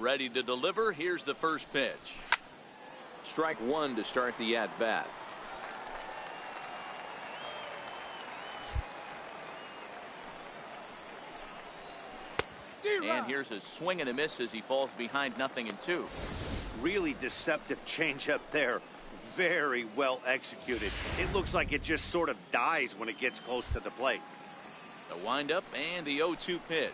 Ready to deliver. Here's the first pitch. Strike one to start the at bat. And here's a swing and a miss as he falls behind 0-2. Really deceptive changeup there. Very well executed. It looks like it just sort of dies when it gets close to the plate. The windup and the 0-2 pitch.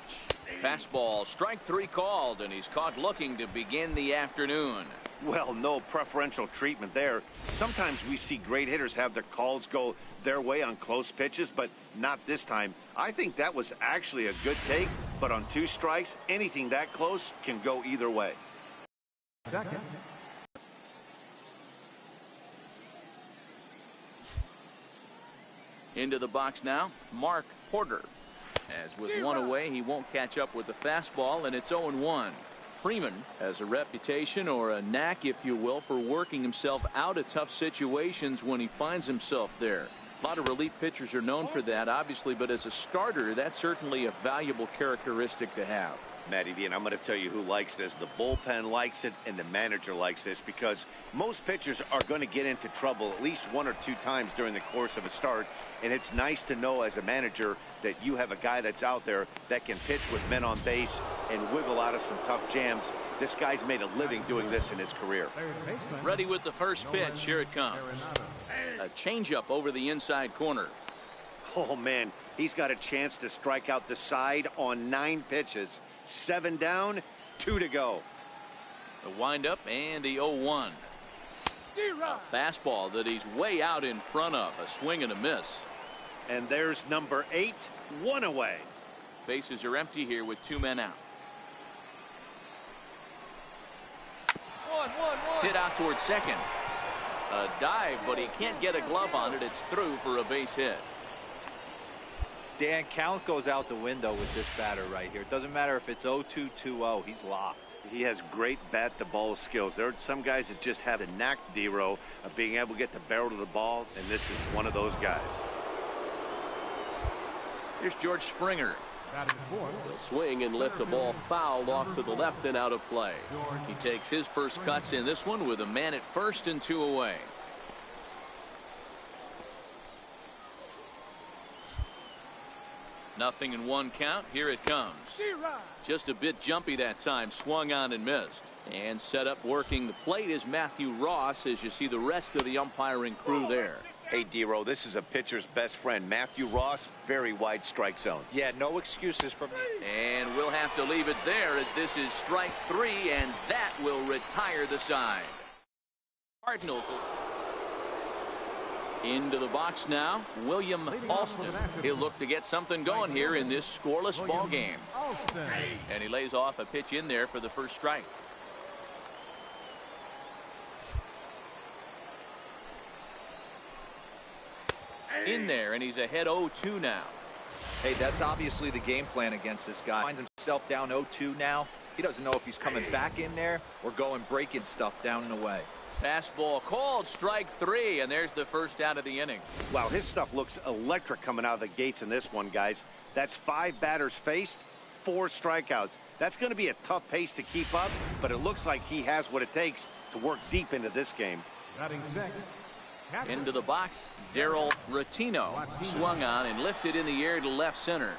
Fastball, strike three called, and he's caught looking to begin the afternoon. Well, no preferential treatment there. Sometimes we see great hitters have their calls go their way on close pitches, but not this time. I think that was actually a good take, but on 2 strikes, anything that close can go either way. Second. Into the box now, Mark Porter. As with one away, he won't catch up with the fastball, and it's 0-1. Freeman has a reputation, or a knack, if you will, for working himself out of tough situations when he finds himself there. A lot of relief pitchers are known for that, obviously, but as a starter, that's certainly a valuable characteristic to have. Matty V, and I'm going to tell you who likes this. The bullpen likes it, and the manager likes this, because most pitchers are going to get into trouble at least 1 or 2 times during the course of a start, and it's nice to know as a manager that you have a guy that's out there that can pitch with men on base and wiggle out of some tough jams. This guy's made a living doing this in his career. Ready with the first pitch. Here it comes. A changeup over the inside corner. Oh, man, he's got a chance to strike out the side on 9 pitches. 7 down, 2 to go. The windup and the 0-1. A fastball that he's way out in front of. A swing and a miss. And there's number 8, 1 away. Bases are empty here with 2 men out. Hit out towards second. A dive, but he can't get a glove on it. It's through for a base hit. Dan, count goes out the window with this batter right here. It doesn't matter if it's 0-2, 2-0. He's locked. He has great bat-to-ball skills. There are some guys that just have a knack, D-Row, of being able to get the barrel to the ball, and this is one of those guys. Here's George Springer. He'll swing and lift the ball foul off to the left and out of play. He takes his first cuts in this one with a man at first and 2 away. Nothing in 1 count. Here it comes. Just a bit jumpy that time. Swung on and missed. And set up working the plate is Matthew Ross, as you see the rest of the umpiring crew there. Hey, D-Row, this is a pitcher's best friend. Matthew Ross, very wide strike zone. Yeah, no excuses from me. And we'll have to leave it there, as this is strike 3, and that will retire the side. Cardinals. Into the box now, William Alston. He'll look to get something going here in this scoreless ball game. And he lays off a pitch in there for the first strike. In there, and he's ahead 0-2 now. Hey, that's obviously the game plan against this guy. Finds himself down 0-2 now. He doesn't know if he's coming back in there or going breaking stuff down and away. Fastball called, strike 3, and there's the first out of the inning. Wow, his stuff looks electric coming out of the gates in this one, guys. That's 5 batters faced, 4 strikeouts. That's going to be a tough pace to keep up, but it looks like he has what it takes to work deep into this game. Into the box, Daryl Rotino swung on and lifted in the air to left center.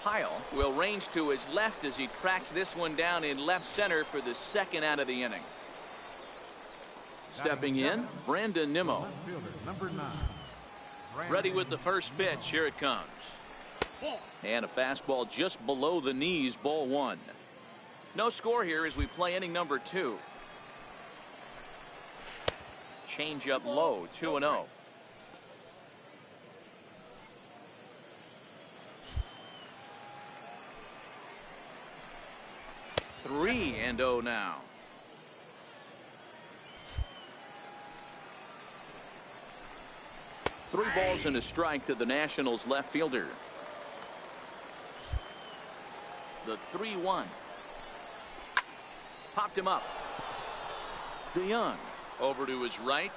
Pyle will range to his left as he tracks this one down in left center for the second out of the inning. Stepping in, Brandon Nimmo. Ready with the first pitch. Here it comes. And a fastball just below the knees, ball 1. No score here as we play inning number 2. Change up low, 2-0. Three and 0 now. Three balls and a strike to the Nationals left fielder. The 3-1. Popped him up. DeYoung over to his right.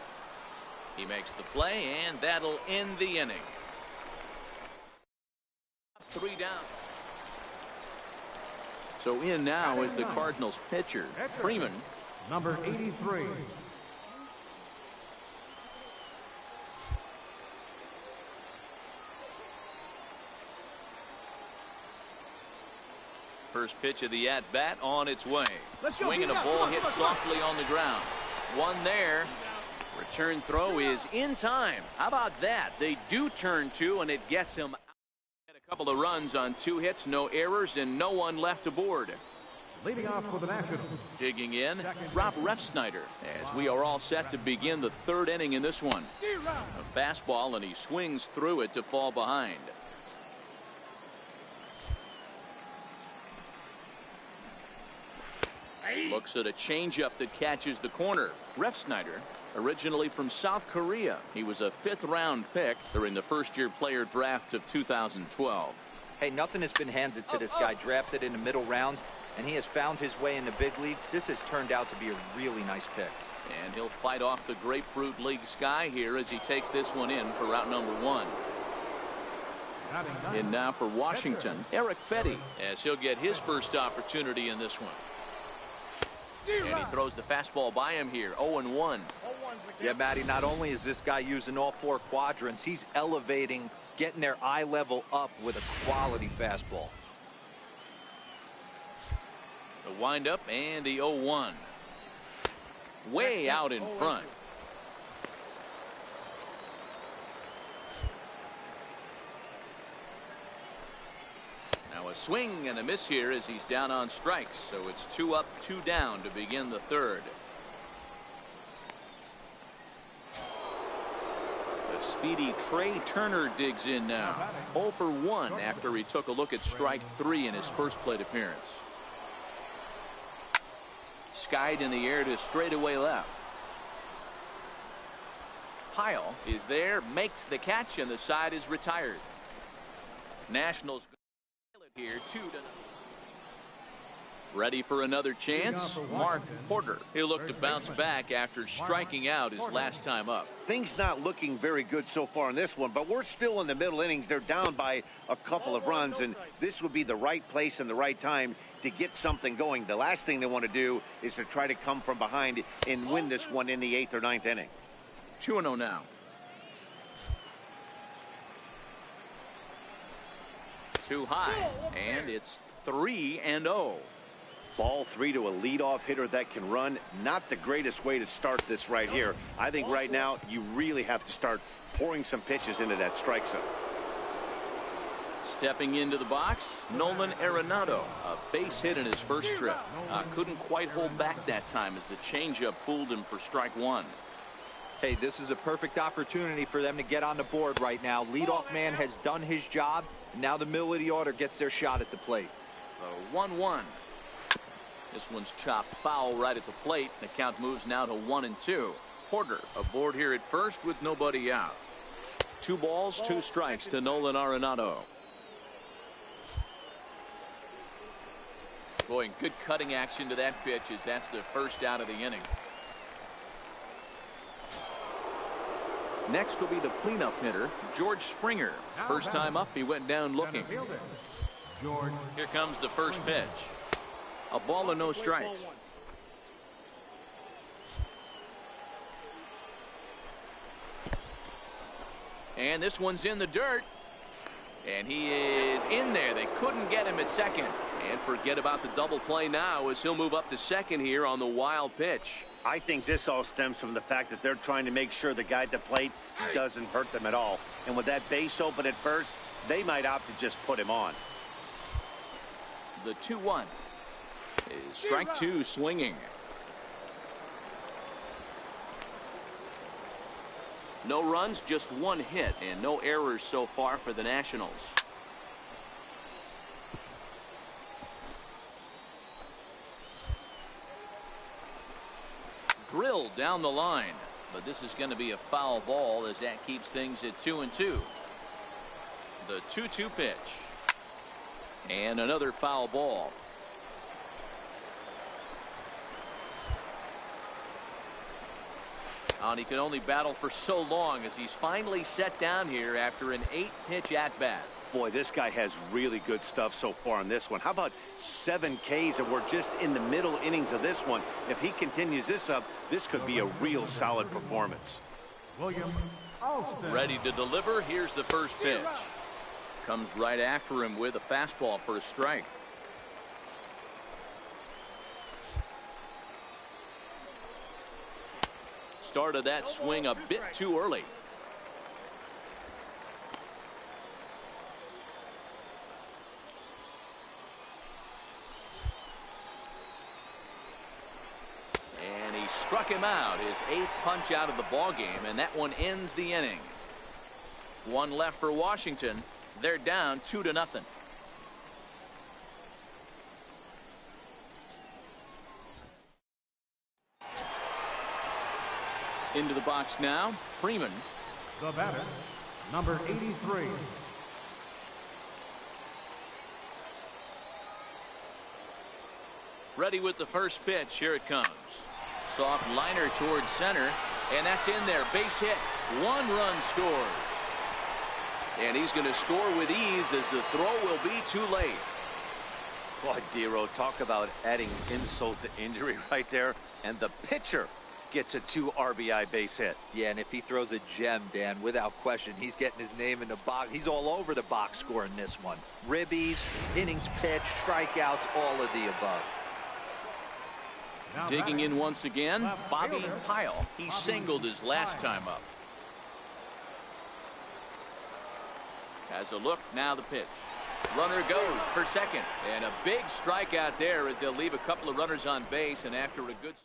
He makes the play, and that'll end the inning. 3 down. So in now is the Cardinals pitcher, Freeman. Number 83. First pitch of the at-bat on its way. Swing and a ball hit softly on the ground. One there. Return throw is in time. How about that? They do turn two, and it gets him out. A couple of runs on 2 hits, no errors, and no one left aboard. Leading off for the Nationals. Digging in, Rob Refsnyder, as we are all set to begin the 3rd inning in this one. A fastball, and he swings through it to fall behind. Looks at a changeup that catches the corner. Refsnyder, originally from South Korea. He was a 5th-round pick during the first-year player draft of 2012. Hey, nothing has been handed to this guy. Drafted in the middle rounds, and he has found his way in the big leagues. This has turned out to be a really nice pick. And he'll fight off the Grapefruit League sky here as he takes this one in for route number 1. And now for Washington, Eric Fetty, as he'll get his first opportunity in this one. And he throws the fastball by him here. 0-1. Yeah, Matty, not only is this guy using all 4 quadrants, he's elevating, getting their eye level up with a quality fastball. The windup and the 0-1. Way out in front. Now a swing and a miss here as he's down on strikes. So it's 2 up, 2 down to begin the 3rd. The speedy Trey Turner digs in now. 0 for 1 after he took a look at strike 3 in his first plate appearance. Skied in the air to straightaway left. Pyle is there, makes the catch, and the side is retired. Nationals here 2-0. Ready for another chance. Mark Porter. He'll look to bounce back after striking out his last time up. Things not looking very good so far in this one, but we're still in the middle innings. They're down by a couple of runs, and this would be the right place and the right time to get something going. The last thing they want to do is to try to come from behind and win this one in the 8th or 9th inning. 2-0 now. Too high, and it's 3-0. Ball 3 to a leadoff hitter that can run. Not the greatest way to start this right here. I think right now you really have to start pouring some pitches into that strike zone. Stepping into the box, Nolan Arenado, a base hit in his first trip. Couldn't quite hold back that time as the changeup fooled him for strike 1. Hey, this is a perfect opportunity for them to get on the board right now. Leadoff man has done his job. Now the middle of the order gets their shot at the plate. 1-1. This one's chopped foul right at the plate. The count moves now to 1-2. Porter aboard here at first with nobody out. 2 balls, 2 strikes to Nolan Arenado. Boy, good cutting action to that pitch as that's the first out of the inning. Next will be the cleanup hitter, George Springer. First time up, he went down looking. Here comes the first pitch. A ball and no strikes. And this one's in the dirt. And he is in there. They couldn't get him at second. And forget about the double play now as he'll move up to second here on the wild pitch. I think this all stems from the fact that they're trying to make sure the guy at the plate doesn't hurt them at all. And with that base open at first, they might opt to just put him on. The 2-1 is strike 2 swinging. No runs, just 1 hit, and no errors so far for the Nationals. Drilled down the line, but this is going to be a foul ball as that keeps things at 2-2. The 2-2 pitch. And another foul ball. And he can only battle for so long as he's finally set down here after an 8-pitch at-bat. Boy, this guy has really good stuff so far in this one. How about 7 Ks, and we're just in the middle innings of this one. If he continues this up, this could be a real solid performance. William Alston. Ready to deliver. Here's the first pitch. Comes right after him with a fastball for a strike. Started that swing a bit too early. And he struck him out, his 8th punch out of the ball game, and that one ends the inning. 1 left for Washington. They're down 2-0. Into the box now, Freeman. The batter, number 83. Ready with the first pitch. Here it comes. Soft liner towards center, and that's in there. Base hit. 1 run scores. And he's going to score with ease as the throw will be too late. Boy, Dero, talk about adding insult to injury right there. And the pitcher gets a 2 RBI base hit. Yeah, and if he throws a gem, Dan, without question, he's getting his name in the box. He's all over the box score in this one. Ribbies, innings pitched, strikeouts, all of the above. Now Digging in batting, once again, left Bobby fielder, Pyle. He Bobby singled his last Pyle. time up. Has a look, now the pitch. Runner goes for second, and a big strikeout there as they'll leave a couple of runners on base, and after a good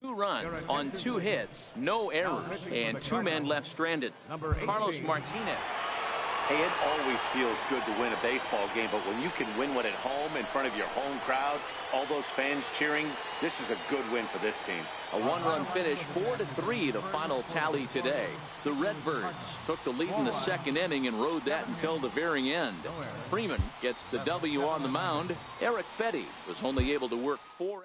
2 runs on 2 hits, no errors, and 2 men left stranded. Number 18. Carlos Martinez. Hey, it always feels good to win a baseball game, but when you can win one at home in front of your home crowd, all those fans cheering, this is a good win for this team. A 1-run finish, 4-3 the final tally today. The Redbirds took the lead in the 2nd inning and rode that until the very end. Freeman gets the W on the mound. Eric Fetty was only able to work 4 innings.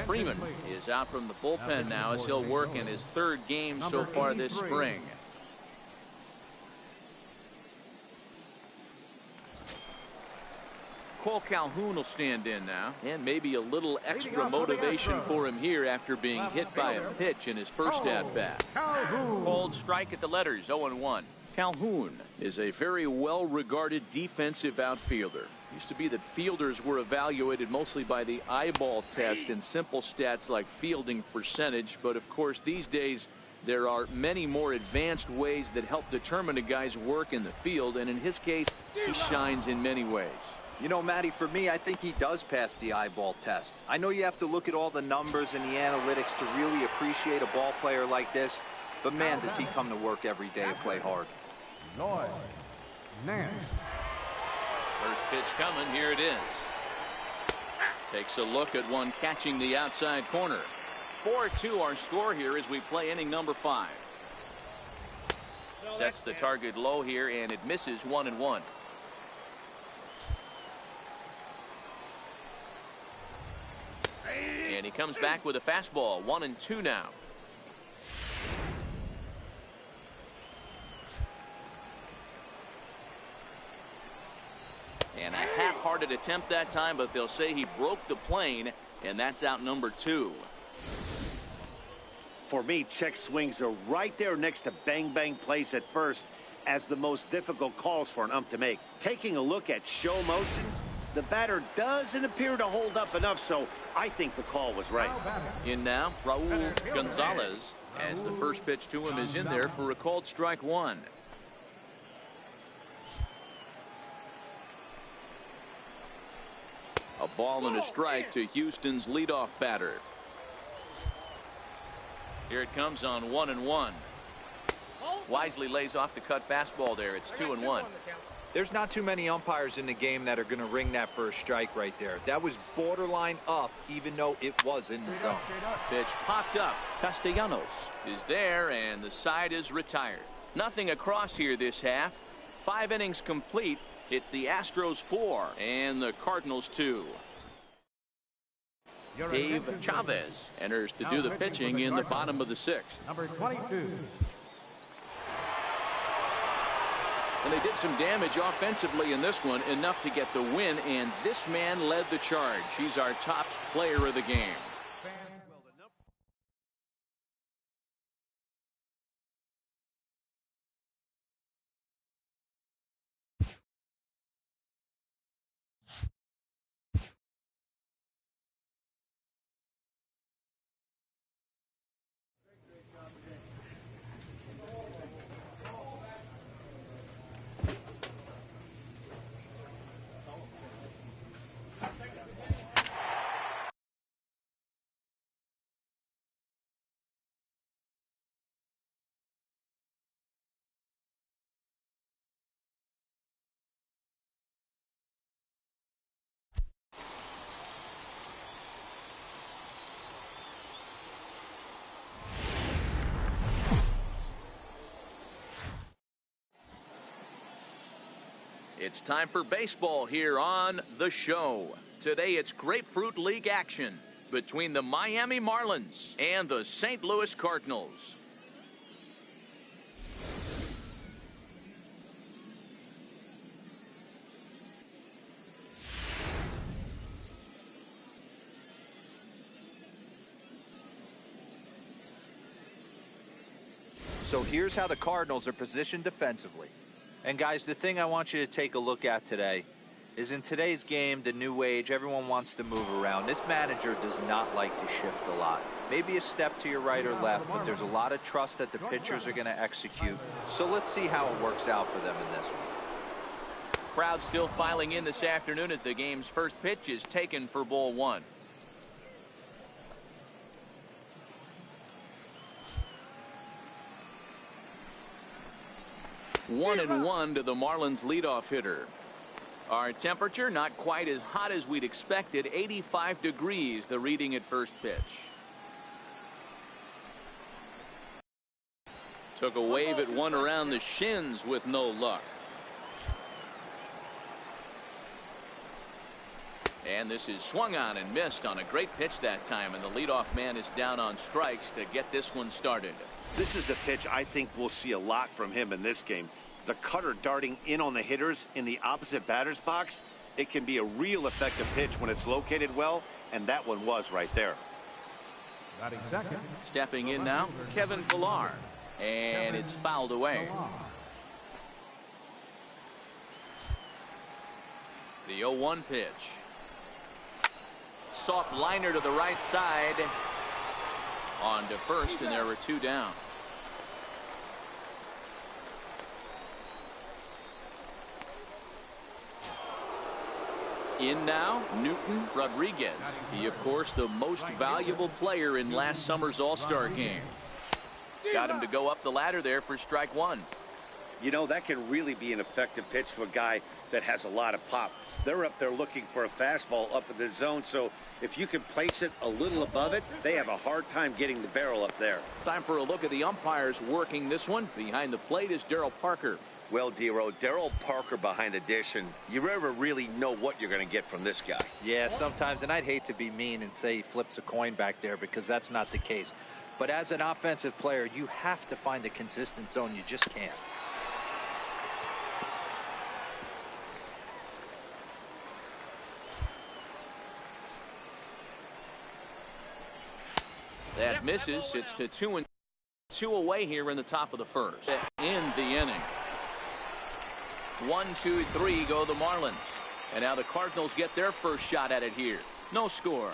Freeman is out from the bullpen now as he'll work in his 3rd game so far this spring. Cole Calhoun will stand in now, and maybe a little extra motivation for him here after being hit by a pitch in his first at-bat. Cold strike at the letters, 0-1. Calhoun is a very well-regarded defensive outfielder. Used to be that fielders were evaluated mostly by the eyeball test and simple stats like fielding percentage, but of course these days there are many more advanced ways that help determine a guy's work in the field, and in his case he shines in many ways. You know, Matty, for me, I think he does pass the eyeball test. I know you have to look at all the numbers and the analytics to really appreciate a ball player like this, but man, does he come to work every day and play hard. Lloyd Nance. First pitch coming, here it is. Takes a look at one catching the outside corner. 4-2 our score here as we play inning number 5. Sets the target low here, and it misses 1-1. And he comes back with a fastball, 1-2 now. And a half-hearted attempt that time, but they'll say he broke the plane, and that's out number 2. For me, check swings are right there next to bang-bang plays at first as the most difficult calls for an ump to make. Taking a look at show motion, the batter doesn't appear to hold up enough, so I think the call was right. In now, Raul Gonzalez, as the first pitch to him is in there for a called strike one. A ball and a strike to Houston's leadoff batter. Here it comes on 1-1. Wisely lays off the cut fastball there. It's 2-1. There's not too many umpires in the game that are going to ring that for a strike right there. That was borderline up, even though it was in the zone. Pitch popped up. Castellanos is there, and the side is retired. Nothing across here this half. 5 innings complete. It's the Astros 4 and the Cardinals 2. Dave Chavez enters to do the pitching in the bottom of the 6th. Number 22. And they did some damage offensively in this one, enough to get the win, and this man led the charge. He's our top player of the game. It's time for baseball here on the show. Today it's Grapefruit League action between the Miami Marlins and the St. Louis Cardinals. So here's how the Cardinals are positioned defensively. And guys, the thing I want you to take a look at today is in today's game, the new age, everyone wants to move around. This manager does not like to shift a lot. Maybe a step to your right or left, but there's a lot of trust that the pitchers are going to execute. So let's see how it works out for them in this one. Crowd still filing in this afternoon as the game's first pitch is taken for ball 1. One and one to the Marlins leadoff hitter. Our temperature not quite as hot as we'd expected. 85 degrees the reading at first pitch. Took a wave at one around the shins with no luck. And this is swung on and missed on a great pitch that time, and the leadoff man is down on strikes to get this one started. This is a pitch I think we'll see a lot from him in this game. The cutter darting in on the hitters in the opposite batter's box. It can be a real effective pitch when it's located well, and that one was right there. Stepping in now, Kevin Pillar, and it's fouled away. The 0-1 pitch. Soft liner to the right side. On to first, and there were 2 down. In now, Newton Rodriguez. He, of course, the most valuable player in last summer's All-Star game. Got him to go up the ladder there for strike 1. You know, that can really be an effective pitch to a guy that has a lot of pop. They're up there looking for a fastball up in the zone, so if you can place it a little above it, they have a hard time getting the barrel up there. Time for a look at the umpires working this one. Behind the plate is Darryl Parker. Well, Dero, Darryl Parker behind the dish, and you never really know what you're going to get from this guy. Yeah, sometimes, and I'd hate to be mean and say he flips a coin back there because that's not the case. But as an offensive player, you have to find a consistent zone. You just can't. That misses. It's to 2-2. 2 away here in the top of the first. In the inning. 1, 2, 3 go the Marlins. And now the Cardinals get their first shot at it here. No score.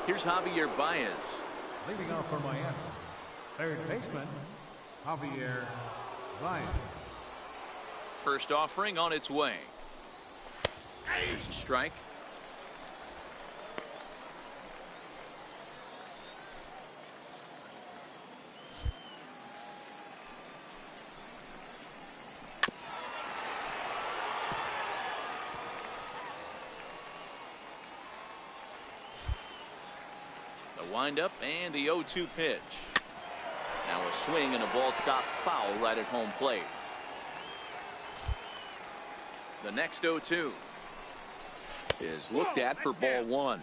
Here's Javier Baez. Leading off for Miami, third baseman, Javier Baez. First offering on its way. Here's a strike. The windup and the 0-2 pitch. Now a swing and a ball chopped foul right at home plate. The next 0-2 is looked at for ball 1.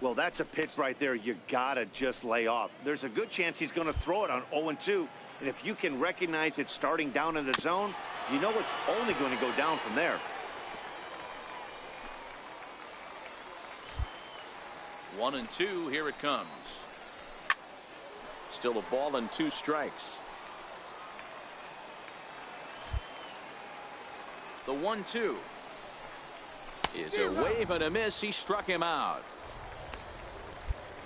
Well, that's a pitch right there you gotta just lay off. There's a good chance he's going to throw it on 0-2, and if you can recognize it starting down in the zone, you know it's only going to go down from there. 1-2, here it comes. Still a ball and 2 strikes. The 1-2 is a wave and a miss. He struck him out.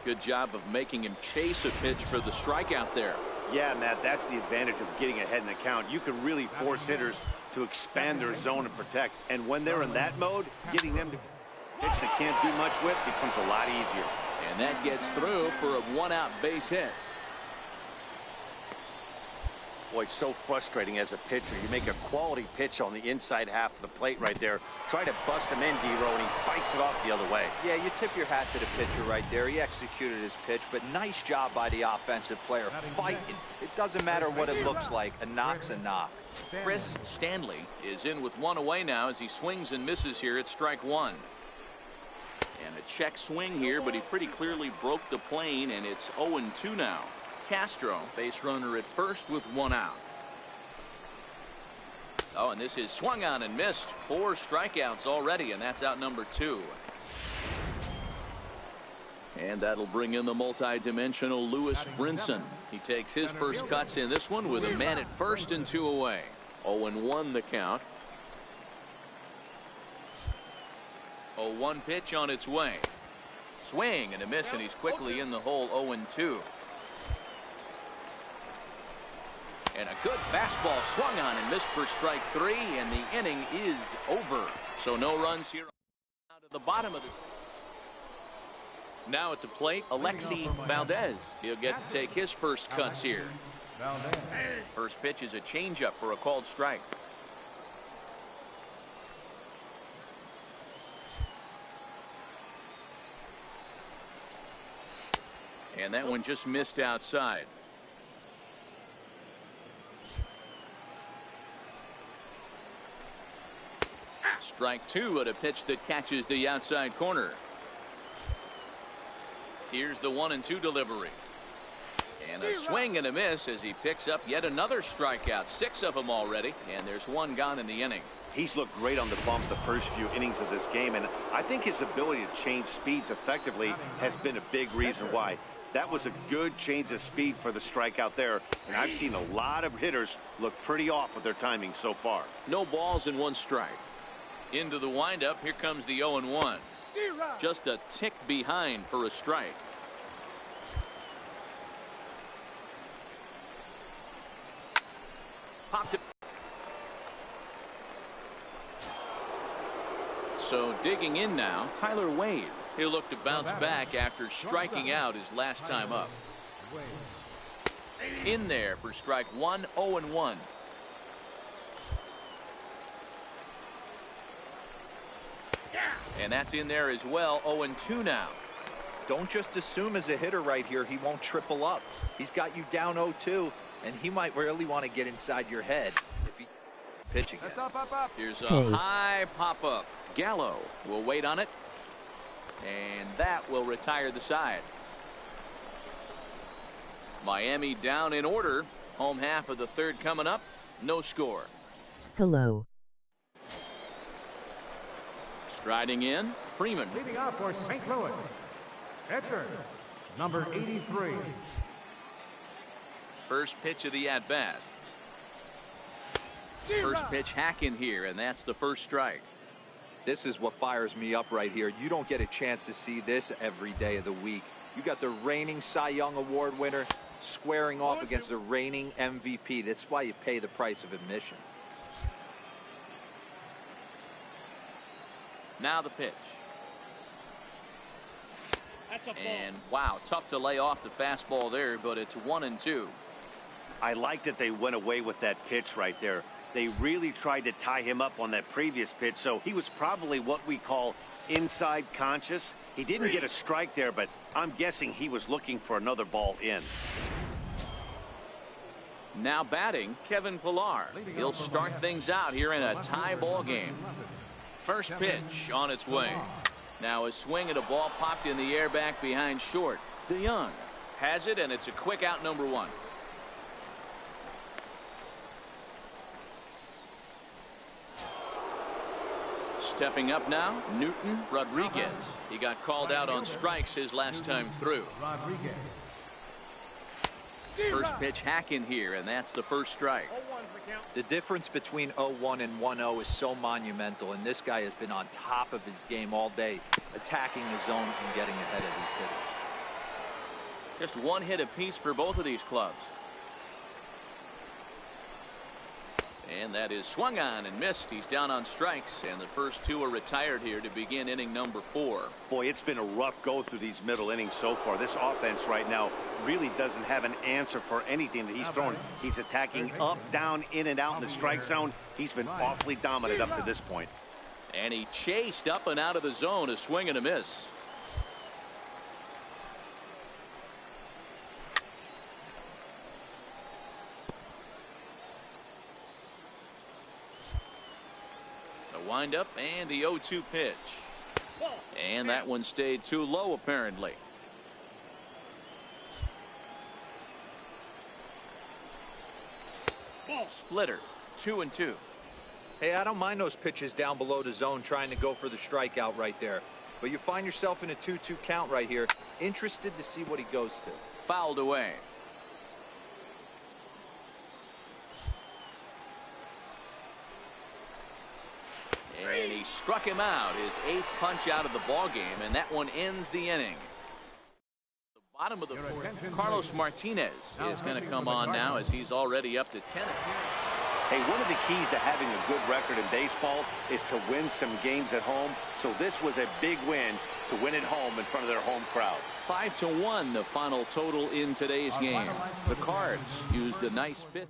Good job of making him chase a pitch for the strikeout there. Yeah, Matt, that's the advantage of getting ahead in the count. You can really force hitters to expand their zone and protect. And when they're in that mode, getting them to pitch they can't do much with becomes a lot easier. And that gets through for a 1-out base hit. Boy, so frustrating as a pitcher. You make a quality pitch on the inside half of the plate right there. Try to bust him in, D-Row, and he fights it off the other way. Yeah, you tip your hat to the pitcher right there. He executed his pitch, but nice job by the offensive player fighting. It doesn't matter what it looks like. A knock's a knock. Chris Stanley is in with 1 away now as he swings and misses here at strike 1. And a check swing here, but he pretty clearly broke the plane, and it's 0-2 now. Castro, base runner at first with 1 out. Oh, and this is swung on and missed. 4 strikeouts already, and that's out number 2. And that'll bring in the multi-dimensional Lewis Brinson. He takes his first cuts in this one with a man at first and 2 away. 0-1 the count. 0-1 pitch on its way. Swing and a miss, and he's quickly in the hole. 0-2. And a good fastball swung on and missed for strike 3, and the inning is over. So no runs here. Out of the bottom of the. Now at the plate, Alexi Valdez. He'll get to take his first cuts here. First pitch is a changeup for a called strike. And that one just missed outside. Strike 2 at a pitch that catches the outside corner. Here's the 1-2 delivery. And a swing and a miss as he picks up yet another strikeout. 6 of them already, and there's 1 gone in the inning. He's looked great on the bump the first few innings of this game, and I think his ability to change speeds effectively has been a big reason why. That was a good change of speed for the strikeout there, and I've seen a lot of hitters look pretty off with their timing so far. No balls and 1 strike. Into the windup, here comes the 0-1. Just a tick behind for a strike. Popped it. So digging in now, Tyler Wade. He'll look to bounce back after striking out his last time up. In there for strike 1, 0-1. And that's in there as well. 0-2 now. Don't just assume as a hitter right here he won't triple up. He's got you down 0-2, and he might really want to get inside your head if he pitch again. Here's a high pop-up. Gallo will wait on it, and that will retire the side. Miami down in order. Home half of the third coming up. No score. Hello. Striding in, Freeman. Leading off for St. Louis, Pitcher, number 83. First pitch of the at-bat. First pitch hacking here, and that's the first strike. This is what fires me up right here. You don't get a chance to see this every day of the week. You got the reigning Cy Young Award winner squaring off against the reigning MVP. That's why you pay the price of admission. Now the pitch. And wow, tough to lay off the fastball there, but it's 1-2. I like that they went away with that pitch right there. They really tried to tie him up on that previous pitch, so he was probably what we call inside conscious. He didn't get a strike there, but I'm guessing he was looking for another ball in. Now batting, Kevin Pillar. He'll start things out here in a tie ball game. First pitch on its way. Now a swing at a ball popped in the air back behind short. DeYoung has it, and it's a quick out, number 1. Stepping up now, Newton Rodriguez. He got called out on strikes his last time through. First pitch hacking here, and that's the first strike. The difference between 0-1 and 1-0 is so monumental, and this guy has been on top of his game all day, attacking the zone and getting ahead of these hitters. Just one hit apiece for both of these clubs. And that is swung on and missed. He's down on strikes, and the first 2 are retired here to begin inning number 4. Boy, it's been a rough go through these middle innings so far. This offense right now really doesn't have an answer for anything that he's throwing. He's attacking up, down, in and out in the strike zone. He's been awfully dominant up to this point. And he chased up and out of the zone, a swing and a miss. Windup and the 0-2 pitch, and that one stayed too low apparently. Splitter, 2-2. Hey, I don't mind those pitches down below the zone trying to go for the strikeout right there, but you find yourself in a 2-2 count right here. Interested to see what he goes to. Fouled away. And he struck him out, his 8th punch out of the ball game, and that one ends the inning. The bottom of the 4th, Carlos Martinez is going to come on now as he's already up to 10 appearances. Hey, one of the keys to having a good record in baseball is to win some games at home. So this was a big win to win at home in front of their home crowd. 5-1 the final total in today's game. The Cards used a nice 5th inning.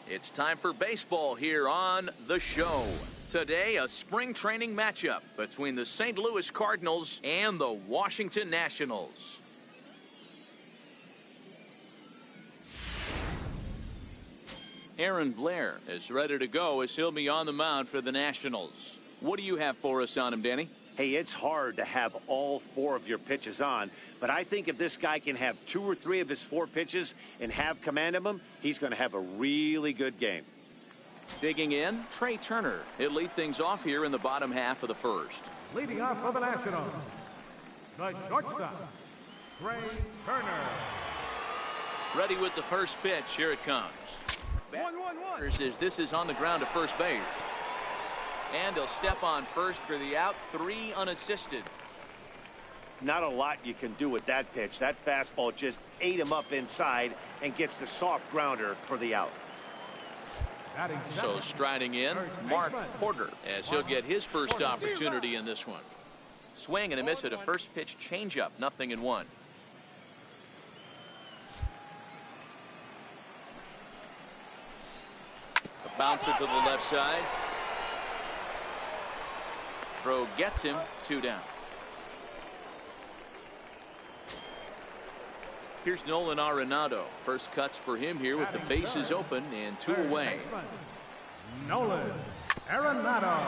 It's time for baseball here on the show. Today, a spring training matchup between the St. Louis Cardinals and the Washington Nationals. Aaron Blair is ready to go as he'll be on the mound for the Nationals. What do you have for us on him, Danny? Hey, it's hard to have all 4 of your pitches on, but I think if this guy can have 2 or 3 of his 4 pitches and have command of them, he's going to have a really good game. Digging in, Trey Turner. He'll lead things off here in the bottom half of the 1st. Leading off for the Nationals, the shortstop, Trey Turner. Ready with the first pitch. Here it comes. 1-1-1. This is on the ground to first base. And he'll step on first for the out, 3 unassisted. not a lot you can do with that pitch. That fastball just ate him up inside and gets the soft grounder for the out. So striding in, Mark Porter, as he'll get his first opportunity in this one. Swing and a miss at a first pitch changeup, 0-1. A bouncer to the left side. Throw gets him, 2 down. Here's Nolan Arenado. First cuts for him here with the bases open and 2 away. Nolan Arenado.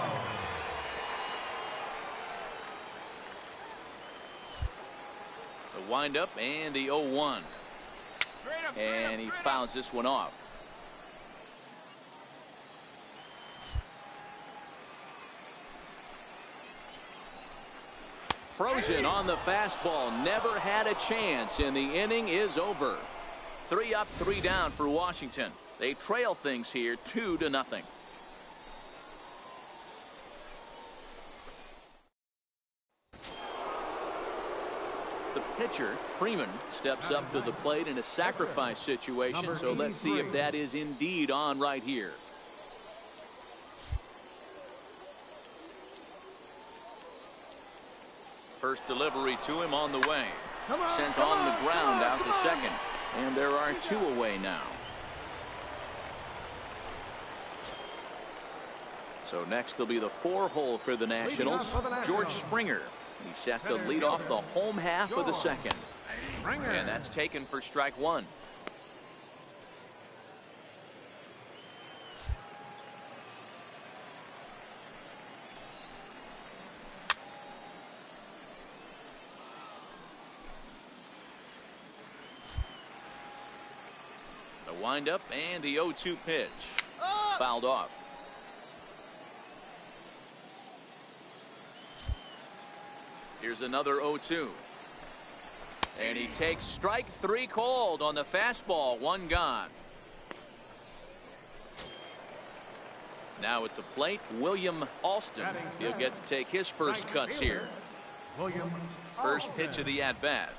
The windup and the 0-1. And he fouls this one off. Frozen on the fastball, never had a chance, and the inning is over. 3 up, 3 down for Washington. They trail things here 2-0. The pitcher, Freeman, steps up to the plate in a sacrifice situation, so let's see if that is indeed on right here. First delivery to him on the way. Sent on the ground out to second. And there are 2 away now. So next will be the 4-hole for the Nationals. George Springer. He's set to lead off the home half of the second. And that's taken for strike 1. Windup and the 0-2 pitch. Fouled off. Here's another 0-2. And he takes strike 3 called on the fastball. 1 gone. Now at the plate, William Alston. He'll get to take his first cuts here. First pitch of the at-bat.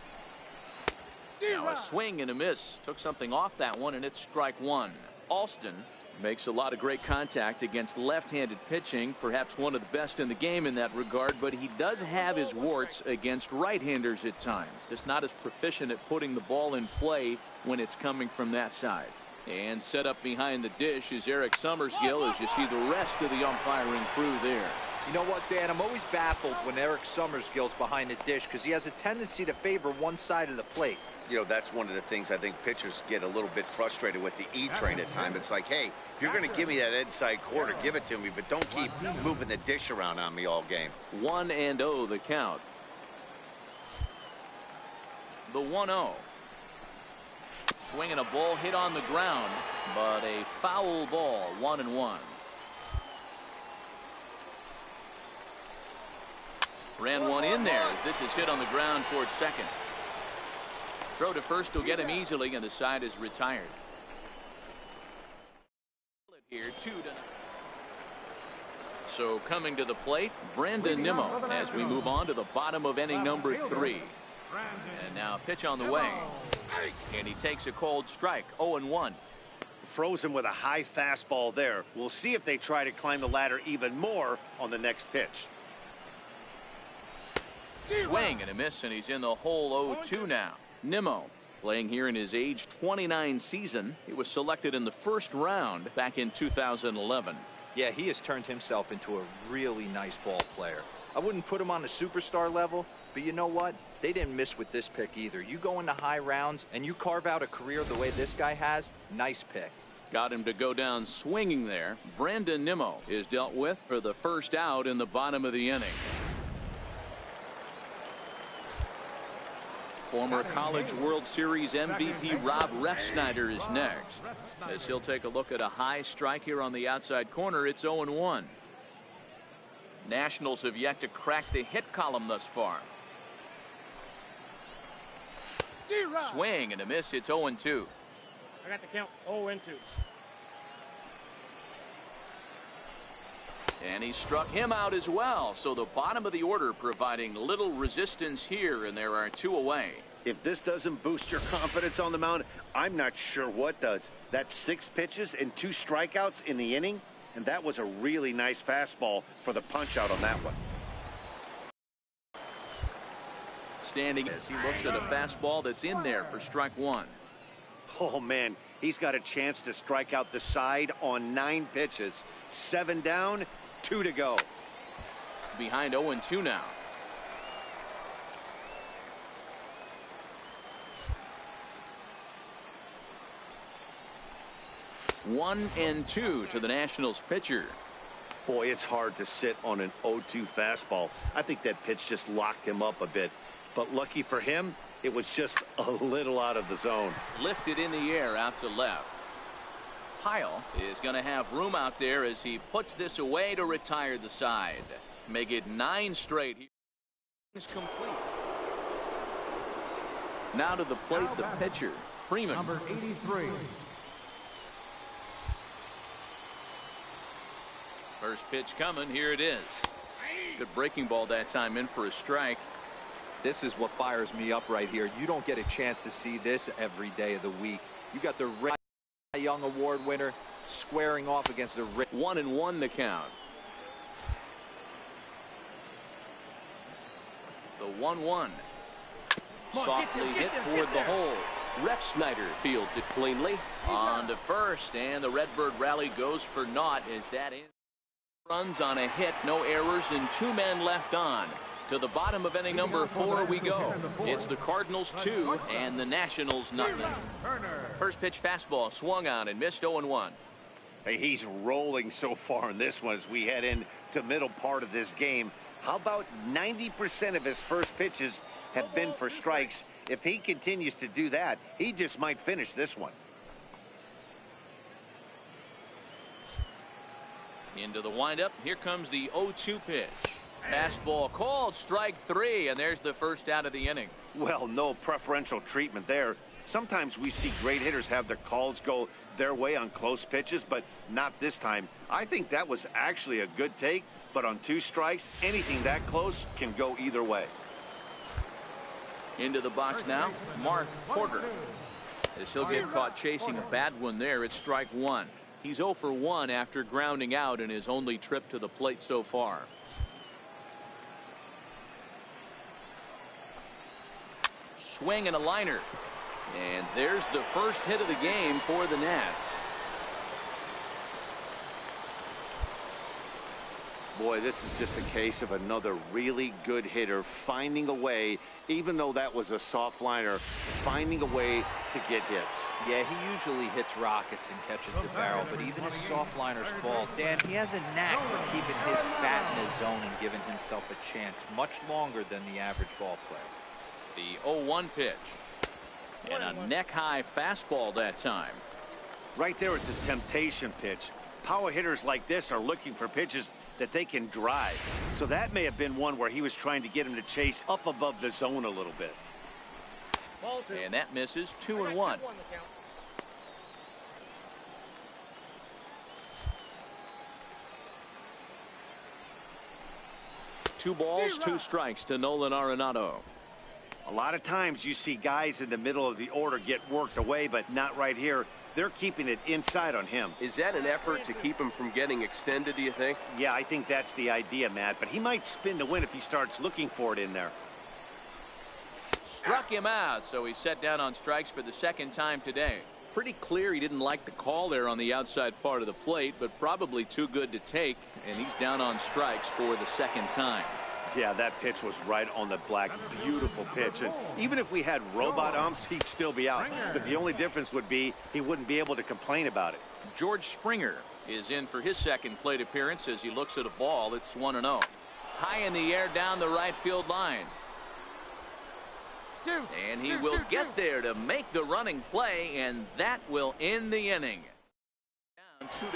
Now a swing and a miss. Took something off that one, and it's strike 1. Alston makes a lot of great contact against left-handed pitching, perhaps one of the best in the game in that regard, but he does have his warts against right-handers at times. Just not as proficient at putting the ball in play when it's coming from that side. And set up behind the dish is Eric Summersgill, as you see the rest of the umpiring crew there. You know what, Dan? I'm always baffled when Eric Summersgill's behind the dish because he has a tendency to favor one side of the plate. You know, that's one of the things I think pitchers get a little bit frustrated with the E-train at times. It's like, hey, if you're going to give me that inside quarter, give it to me, but don't keep moving the dish around on me all game. 1-0 the count. The 1-0. Swinging a ball hit on the ground, but a foul ball. 1-1. Ran one in there as this is hit on the ground towards second. Throw to first will get him easily, and the side is retired. Here 2-0. So coming to the plate, Brandon Nimmo as we move on to the bottom of inning number 3. And now a pitch on the way. And he takes a cold strike. 0-1. Frozen with a high fastball there. We'll see if they try to climb the ladder even more on the next pitch. Swing and a miss, and he's in the hole. 0-2 now. Nimmo playing here in his age 29 season. He was selected in the first round back in 2011. Yeah, he has turned himself into a really nice ball player. I wouldn't put him on the superstar level, but you know what? They didn't miss with this pick either. You go into high rounds and you carve out a career the way this guy has. Nice pick. Got him to go down swinging there. Brandon Nimmo is dealt with for the first out in the bottom of the inning. Former College World Series MVP Rob Refsnyder is next, as he'll take a look at a high strike here on the outside corner. It's 0-1. Nationals have yet to crack the hit column thus far. Swing and a miss. It's 0-2. I got the count. 0-2. And he struck him out as well. So the bottom of the order providing little resistance here, and there are 2 away. If this doesn't boost your confidence on the mound, I'm not sure what does. That's 6 pitches and 2 strikeouts in the inning, and that was a really nice fastball for the punch out on that one. Standing as he looks at a fastball that's in there for strike 1. Oh, man, he's got a chance to strike out the side on 9 pitches. 7 down, 2 to go. Behind 0-2 now. One and 2 to the Nationals pitcher. Boy, it's hard to sit on an 0-2 fastball. I think that pitch just locked him up a bit. But lucky for him, it was just a little out of the zone. Lifted in the air out to left. Pyle is going to have room out there as he puts this away to retire the side. Make it 9 straight. He's complete. Now to the plate, the pitcher, Freeman. Number 83. First pitch coming. Here it is. Good breaking ball that time, in for a strike. This is what fires me up right here. You don't get a chance to see this every day of the week. You got the Cy Young Award winner squaring off against the 1-1 the count. The 1-1. Softly hit toward the hole. Ref Snyder fields it cleanly. On to first, and the Redbird rally goes for naught as that ends. Runs on a hit, no errors, and 2 men left on. To the bottom of inning number 4 we go. It's the Cardinals 2 and the Nationals nothing. First pitch fastball swung on and missed 0-1. Hey, he's rolling so far in this one as we head into the middle part of this game. How about 90% of his first pitches have been for strikes? If he continues to do that, he just might finish this one. Into the windup. Here comes the 0-2 pitch. Fastball called, strike 3, and there's the first out of the inning. Well, no preferential treatment there. Sometimes we see great hitters have their calls go their way on close pitches, but not this time. I think that was actually a good take, but on 2 strikes, anything that close can go either way. Into the box now, Mark Porter. As he'll get caught chasing a bad one there, it's strike 1. He's 0 for 1 after grounding out in his only trip to the plate so far. Swing and a liner. And there's the first hit of the game for the Nats. Boy, this is just a case of another really good hitter finding a way, even though that was a soft liner, finding a way to get hits. Yeah, he usually hits rockets and catches the barrel, but even his soft liners fall. Dan, he has a knack for keeping his bat in his zone and giving himself a chance much longer than the average ball player. The 0-1 pitch. And a neck-high fastball that time. Right there is a temptation pitch. Power hitters like this are looking for pitches that they can drive. So that may have been one where he was trying to get him to chase up above the zone a little bit. And that misses. 2-1. 2 balls, 2 strikes to Nolan Arenado. A lot of times you see guys in the middle of the order get worked away, but not right here. They're keeping it inside on him. Is that an effort to keep him from getting extended, do you think? Yeah, I think that's the idea, Matt. But he might spin to win if he starts looking for it in there. Struck him out, so he's set down on strikes for the 2nd time today. Pretty clear he didn't like the call there on the outside part of the plate, but probably too good to take, and he's down on strikes for the 2nd time. Yeah, that pitch was right on the black. Beautiful pitch. And even if we had robot umps, he'd still be out. But the only difference would be he wouldn't be able to complain about it. George Springer is in for his 2nd plate appearance as he looks at a ball that's 1-0. High in the air down the right field line. And he will get there to make the running play, and that will end the inning. Down 2-0.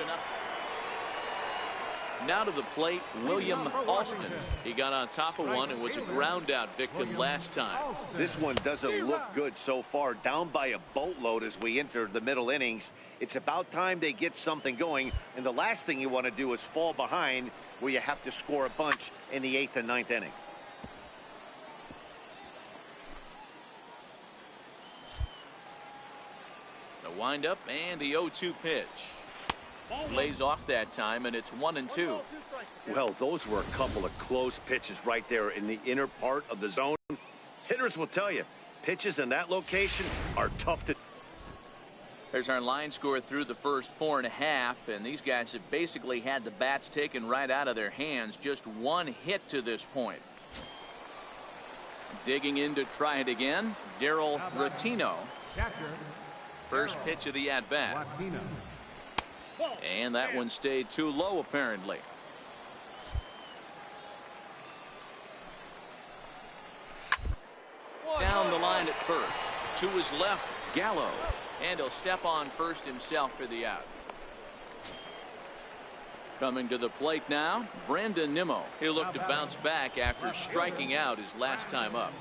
Now to the plate, William Alston. He got on top of one and was a ground out victim last time. This one doesn't look good so far. Down by a boatload as we enter the middle innings. It's about time they get something going, and the last thing you want to do is fall behind where you have to score a bunch in the 8th and 9th inning. The windup and the 0-2 pitch. Lays off that time, and it's 1-2. Well, those were a couple of close pitches right there in the inner part of the zone. Hitters will tell you, pitches in that location are tough to. There's our line score through the first 4.5, and these guys have basically had the bats taken right out of their hands. Just one hit to this point. Digging in to try it again, Daryl Rotino. First pitch of the at-bat. And that one stayed too low, apparently. Down the line at first. To his left, Gallo. And he'll step on first himself for the out. Coming to the plate now, Brandon Nimmo. He'll look to bounce back after striking out his last time up.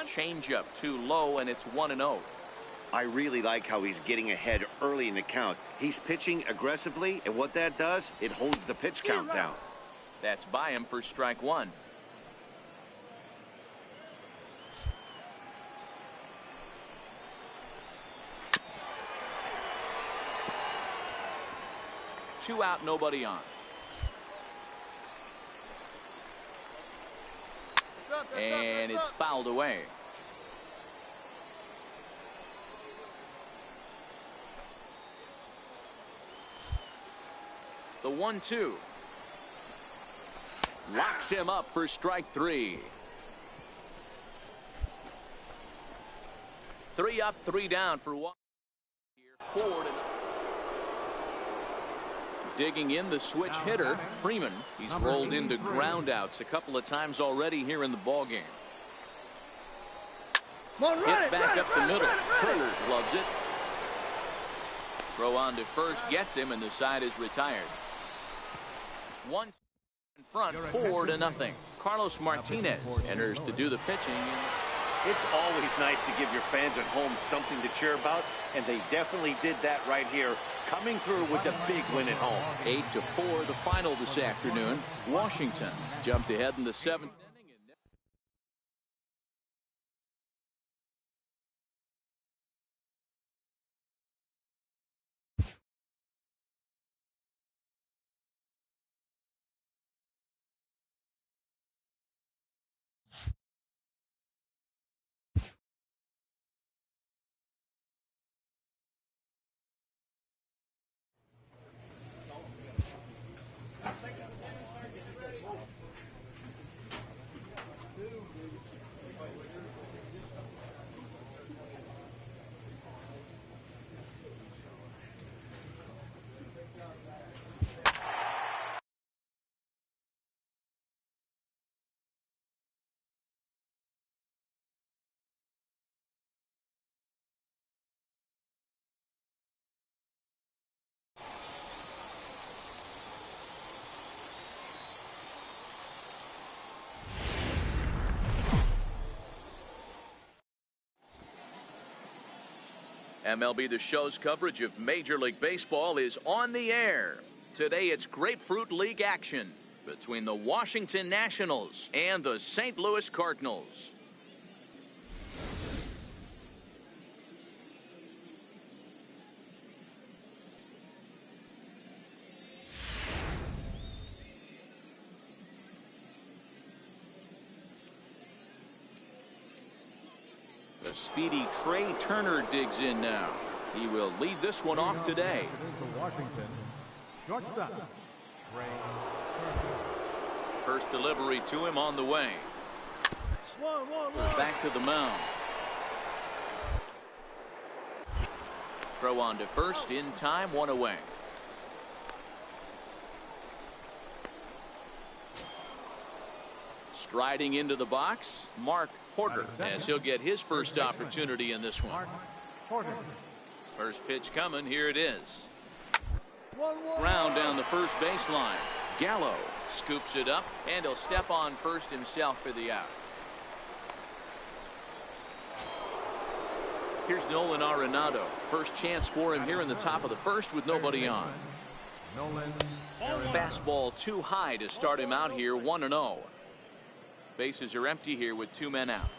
Changeup too low, and it's 1-0. I really like how he's getting ahead early in the count. He's pitching aggressively, and what that does, it holds the pitch count down. That's by him for strike one. Two out, nobody on. And it's fouled away. The 1-2 locks him up for strike three. 3 up, 3 down for one. Digging in the switch hitter, Freeman. He's rolled into groundouts a couple of times already here in the ballgame. Hit back up the middle. Turner loves it. Throw on to first, gets him, and the side is retired. One in front, 4-0. Carlos Martinez enters to do the pitching. It's always nice to give your fans at home something to cheer about, and they definitely did that right here, coming through with a big win at home. 8-4 the final this afternoon. Washington jumped ahead in the 7th. MLB The Show's coverage of Major League Baseball is on the air. Today it's Grapefruit League action between the Washington Nationals and the St. Louis Cardinals. The speedy Trey Turner digs in now. He will lead this one off today. Washington, shortstop, Trey Turner. First delivery to him on the way. Back to the mound. Throw on to first in time, one away. Striding into the box, Mark Porter, as he'll get his first opportunity in this one. First pitch coming, here it is. Ground down the first baseline. Gallo scoops it up, and he'll step on first himself for the out. Here's Nolan Arenado. First chance for him here in the top of the first with nobody on. Fastball too high to start him out here, 1-0. Bases are empty here with 2 men out.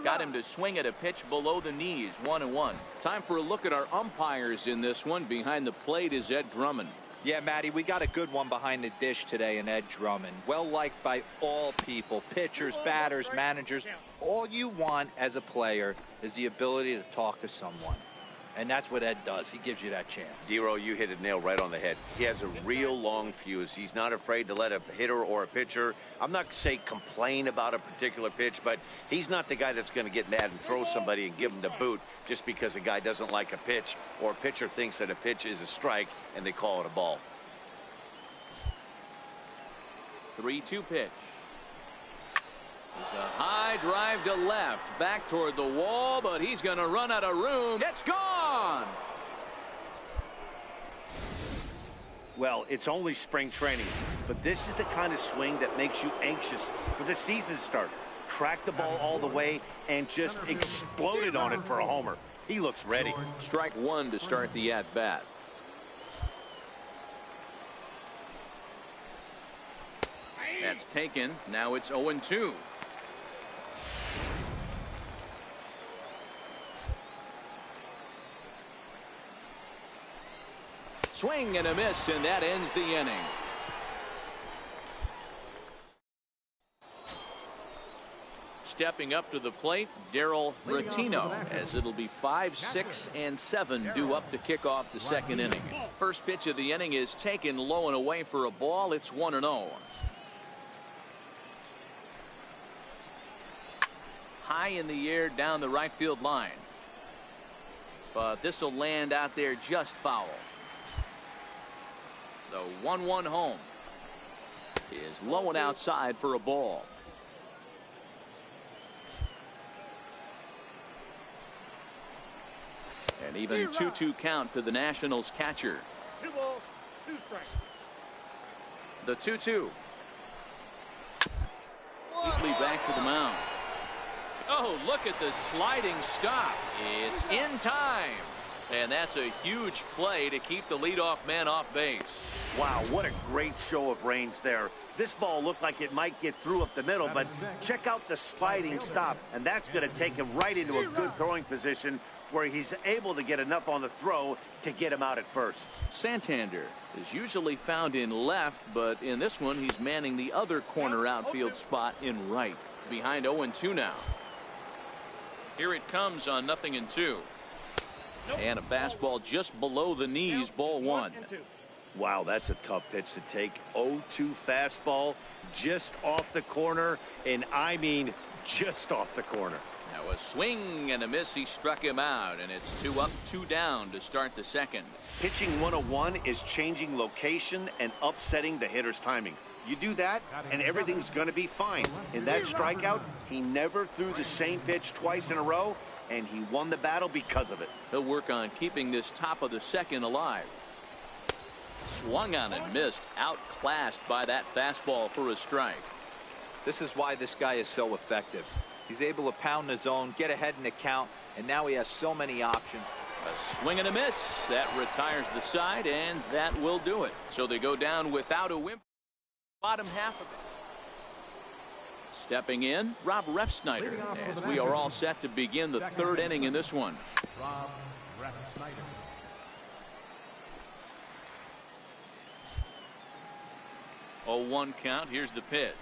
Got him to swing at a pitch below the knees, 1-1. Time for a look at our umpires in this one. Behind the plate is Ed Drummond. Yeah, Matty, we got a good one behind the dish today in Ed Drummond. Well liked by all people, pitchers, batters, managers. All you want as a player is the ability to talk to someone. And that's what Ed does. He gives you that chance. Zero, you hit the nail right on the head. He has a real long fuse. He's not afraid to let a hitter or a pitcher, I'm not say complain about a particular pitch, but he's not the guy that's going to get mad and throw somebody and give him the boot just because a guy doesn't like a pitch or a pitcher thinks that a pitch is a strike and they call it a ball. 3-2 pitch. It's a high drive to left, back toward the wall, but he's going to run out of room. It's gone. Well, it's only spring training, but this is the kind of swing that makes you anxious for the season to start. Track the ball all the way and just exploded on it for a homer. He looks ready. Strike one to start the at-bat. That's taken. Now it's 0-2. Swing and a miss, and that ends the inning. Stepping up to the plate, Daryl Ratino, as it'll be 5, 6, and 7 due up to kick off the second inning. First pitch of the inning is taken low and away for a ball. It's 1-0. High in the air down the right field line. But this will land out there just foul. The 1-1 home is low and outside for a ball. And even 2-2 count to the Nationals catcher. 2 balls, 2 strikes. The 2-2. Easily back to the mound. Oh, look at the sliding stop. It's in time. And that's a huge play to keep the leadoff man off base. Wow, what a great show of range there. This ball looked like it might get through up the middle, but check out the sliding stop, and that's going to take him right into a good throwing position where he's able to get enough on the throw to get him out at first. Santander is usually found in left, but in this one he's manning the other corner outfield spot in right. Behind 0-2 now. Here it comes on 0-2. And a fastball just below the knees, ball 1. Wow, that's a tough pitch to take. 0-2 fastball just off the corner, and I mean just off the corner. Now a swing and a miss. He struck him out, and it's 2 up, 2 down to start the second. Pitching 101 is changing location and upsetting the hitter's timing. You do that, and everything's going to be fine. In that strikeout, he never threw the same pitch twice in a row, and he won the battle because of it. He'll work on keeping this top of the second alive. Swung on and missed, outclassed by that fastball for a strike. This is why this guy is so effective. He's able to pound the zone, get ahead in the count, and now he has so many options. A swing and a miss. That retires the side, and that will do it. So they go down without a whimper. Bottom half of it. Stepping in, Rob Refsnyder, as we are all set to begin the third inning in this one. Rob Refsnyder. 0-1 count. Here's the pitch.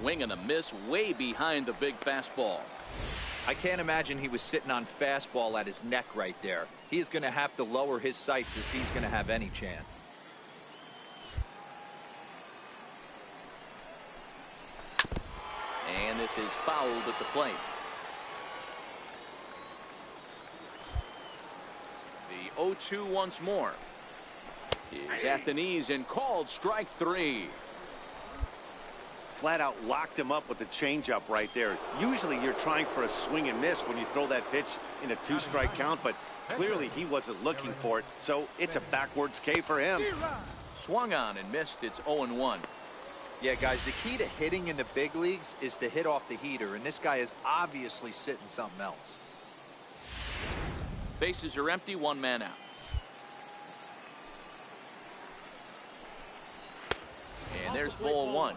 Swing and a miss way behind the big fastball. I can't imagine he was sitting on fastball at his neck right there. He is going to have to lower his sights if he's going to have any chance. And this is fouled at the plate. The 0-2 once more. Is at the knees and called strike 3. flat out locked him up with the changeup right there. Usually you're trying for a swing and miss when you throw that pitch in a 2-strike count, but clearly he wasn't looking for it, so it's a backwards K for him. Swung on and missed. It's 0-1. Yeah, guys, the key to hitting in the big leagues is to hit off the heater, and this guy is obviously sitting something else. Bases are empty, one man out. And there's ball one.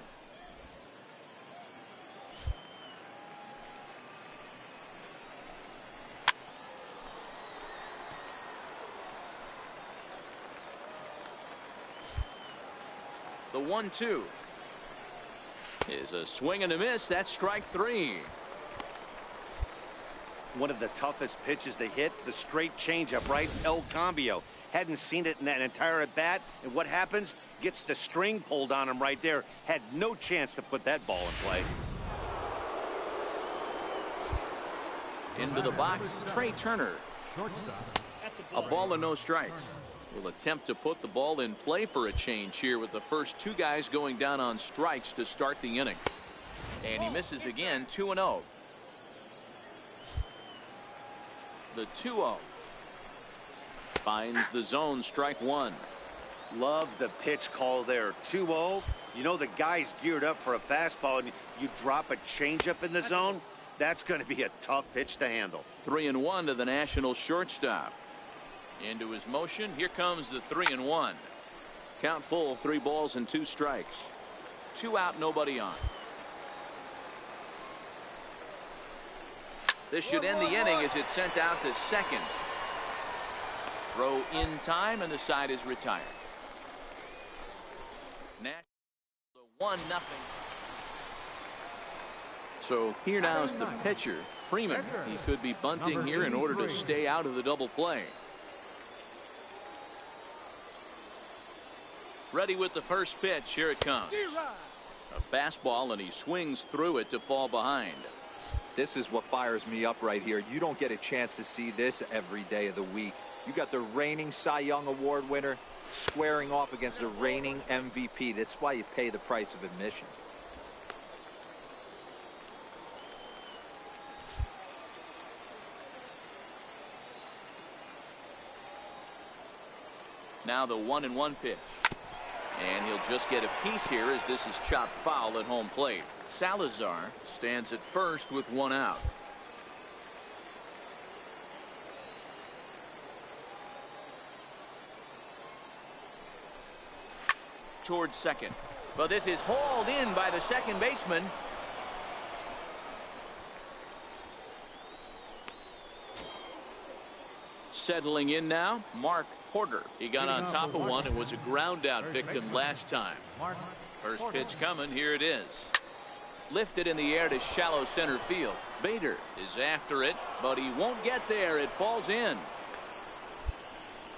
The 1-2 is a swing and a miss. That's strike three. One of the toughest pitches to hit, the straight changeup, right? El Cambio. Hadn't seen it in that entire at bat, and what happens? Gets the string pulled on him right there. Had no chance to put that ball in play. Into the box, Trey Turner. A ball and no strikes. Will attempt to put the ball in play for a change here with the first two guys going down on strikes to start the inning. And he misses again, 2-0. The 2-0. Finds the zone, strike one. Love the pitch call there. 2-0. You know the guy's geared up for a fastball, and you drop a changeup in the zone. That's going to be a tough pitch to handle. 3-1 to the National shortstop. Into his motion. Here comes the 3-1. Count full, 3 balls and 2 strikes. 2 out, nobody on. This should end the inning as it's sent out to second. Throw in time, and the side is retired. National 1-0. So here now is the pitcher, Freeman. He could be bunting here in order to stay out of the double play. Ready with the first pitch. Here it comes. A fastball, and he swings through it to fall behind. This is what fires me up right here. You don't get a chance to see this every day of the week. You got the reigning Cy Young Award winner squaring off against the reigning MVP. That's why you pay the price of admission. Now the 1-1 pitch. And he'll just get a piece here as this is chopped foul at home plate. Salazar stands at first with 1 out. Towards second. But this is hauled in by the second baseman. Settling in now, Mark Porter. He got on top of one and was a ground out victim last time. First pitch coming. Here it is. Lifted in the air to shallow center field. Bader is after it, but he won't get there. It falls in.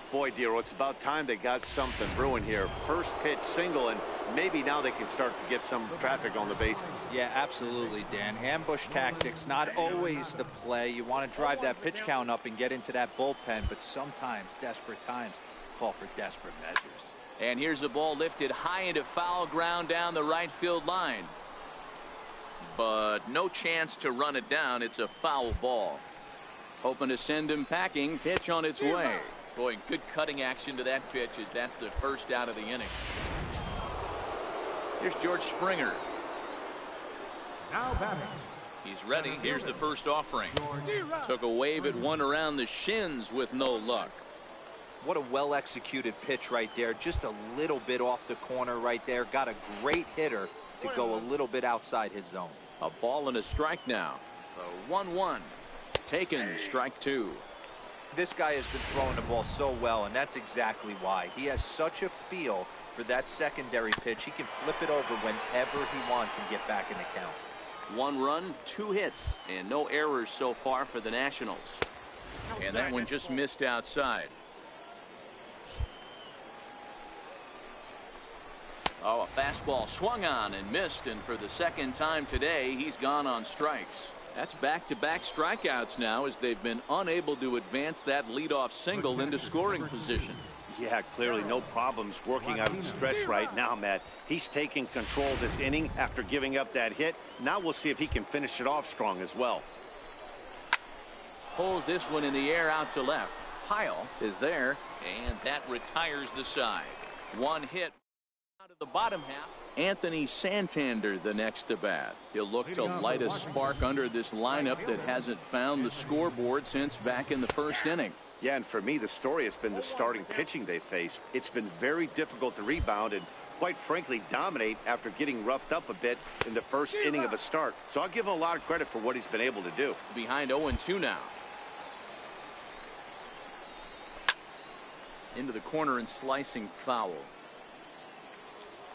Boy, Dero, it's about time they got something brewing here. First pitch single, and maybe now they can start to get some traffic on the bases. Yeah, absolutely, Dan. Ambush tactics, not always the play. You want to drive that pitch count up and get into that bullpen, but sometimes desperate times call for desperate measures. And here's the ball lifted high into foul ground down the right field line. But no chance to run it down. It's a foul ball. Hoping to send him packing. Pitch on its way. Boy, good cutting action to that pitch as that's the first out of the inning. Here's George Springer. Now batting. He's ready. Here's the first offering. Took a wave at one around the shins with no luck. What a well-executed pitch right there. Just a little bit off the corner right there. Got a great hitter to go a little bit outside his zone. A ball and a strike now. The 1-1. Taken, strike two. This guy has been throwing the ball so well, and that's exactly why. He has such a feel for that secondary pitch. He can flip it over whenever he wants and get back in the count. 1 run, 2 hits, and no errors so far for the Nationals. And that one just missed outside. Oh, a fastball swung on and missed, and for the second time today, he's gone on strikes. That's back-to-back strikeouts now as they've been unable to advance that leadoff single into scoring position. Yeah, clearly no problems working out of the stretch right now, Matt. He's taking control of this inning after giving up that hit. Now we'll see if he can finish it off strong as well. Pulls this one in the air out to left. Pyle is there, and that retires the side. One hit out of the bottom half. Anthony Santander the next to bat. He'll look to light a spark under this lineup that hasn't found the scoreboard since back in the first inning. Yeah, and for me, the story has been the starting pitching they faced. It's been very difficult to rebound and, quite frankly, dominate after getting roughed up a bit in the first inning of a start. So I'll give him a lot of credit for what he's been able to do. Behind 0-2 now. Into the corner and slicing foul.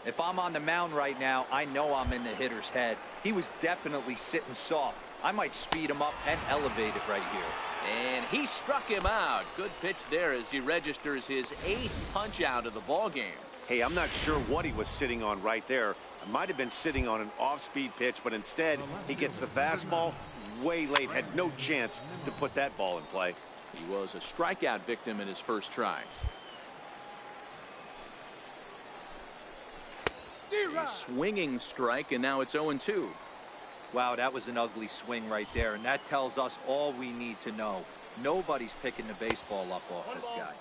If I'm on the mound right now, I know I'm in the hitter's head. He was definitely sitting soft. I might speed him up and elevate it right here. And he struck him out. Good pitch there as he registers his 8th punch out of the ball game. Hey, I'm not sure what he was sitting on right there. It might have been sitting on an off-speed pitch, but instead he gets the fastball way late. Had no chance to put that ball in play. He was a strikeout victim in his first try. A swinging strike, and now it's 0-2. Wow, that was an ugly swing right there, and that tells us all we need to know. Nobody's picking the baseball up off this guy.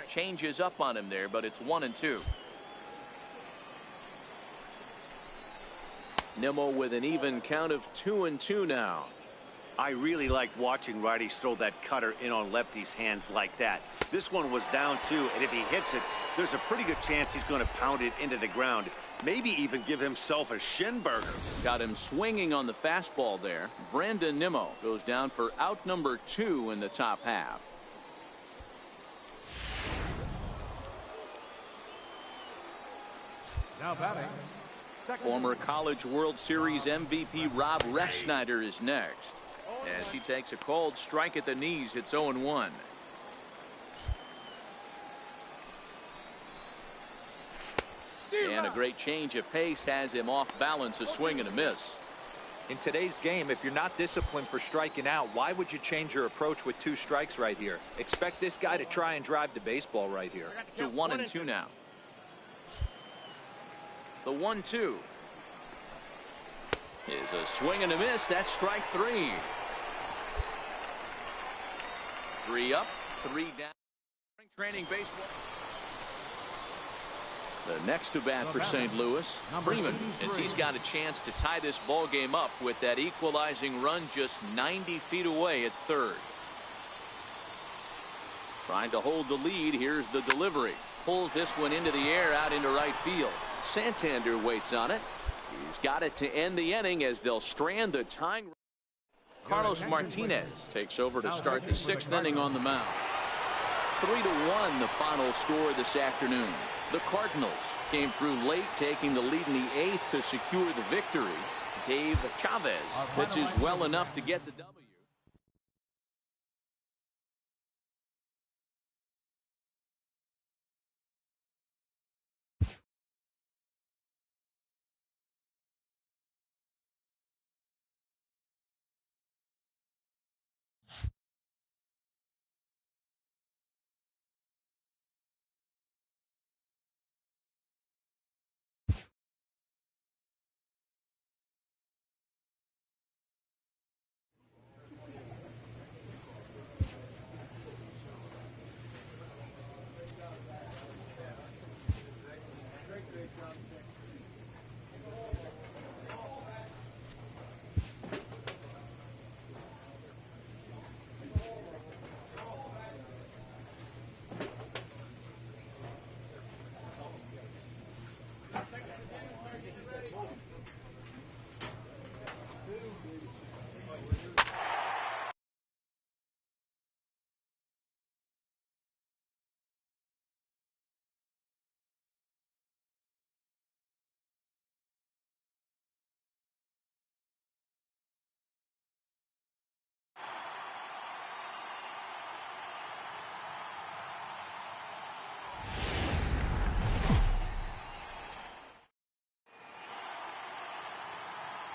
Changes up on him there, but it's 1-2. Nimmo with an even count of 2-2 now. I really like watching righties throw that cutter in on lefties' hands like that. This one was down 2, and if he hits it, there's a pretty good chance he's going to pound it into the ground. Maybe even give himself a shin burger. Got him swinging on the fastball there. Brandon Nimmo goes down for out number 2 in the top half. Now batting. Former College World Series MVP Rob Refsnyder is next. As he takes a cold strike at the knees, it's 0-1. And a great change of pace has him off balance, a swing and a miss. In today's game, if you're not disciplined for striking out, why would you change your approach with 2 strikes right here? Expect this guy to try and drive the baseball right here. To 1-2 now. The 1-2 is a swing and a miss. That's strike 3. 3 up, 3 down. Training baseball. The next to bat for St. Louis, Freeman, as he's got a chance to tie this ball game up with that equalizing run just 90 feet away at third. Trying to hold the lead. Here's the delivery. Pulls this one into the air out into right field. Santander waits on it. He's got it to end the inning as they'll strand the tying. Carlos Martinez takes over to start the 6th inning on the mound. 3-1 the final score this afternoon. The Cardinals came through late, taking the lead in the 8th to secure the victory. Dave Chavez pitches well enough to get the W.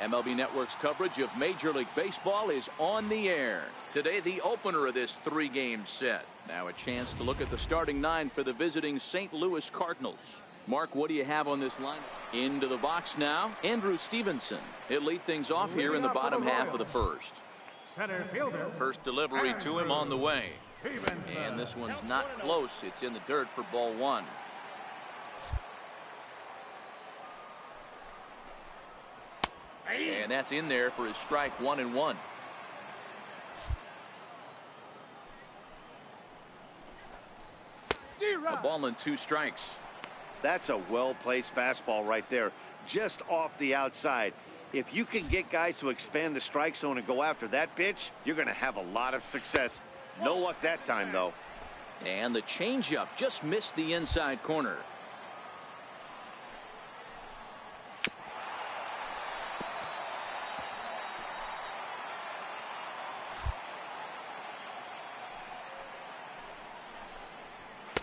MLB Network's coverage of Major League Baseball is on the air. Today, the opener of this 3-game set. Now a chance to look at the starting 9 for the visiting St. Louis Cardinals. Mark, what do you have on this lineup? Into the box now, Andrew Stevenson. He'll lead things off here in the bottom half of the first. Center fielder. First delivery to him on the way. And this one's not close. It's in the dirt for ball 1. And that's in there for his strike 1-1. A ball and 2 strikes. That's a well-placed fastball right there, just off the outside. If you can get guys to expand the strike zone and go after that pitch, you're going to have a lot of success. No luck that time, though. And the changeup just missed the inside corner.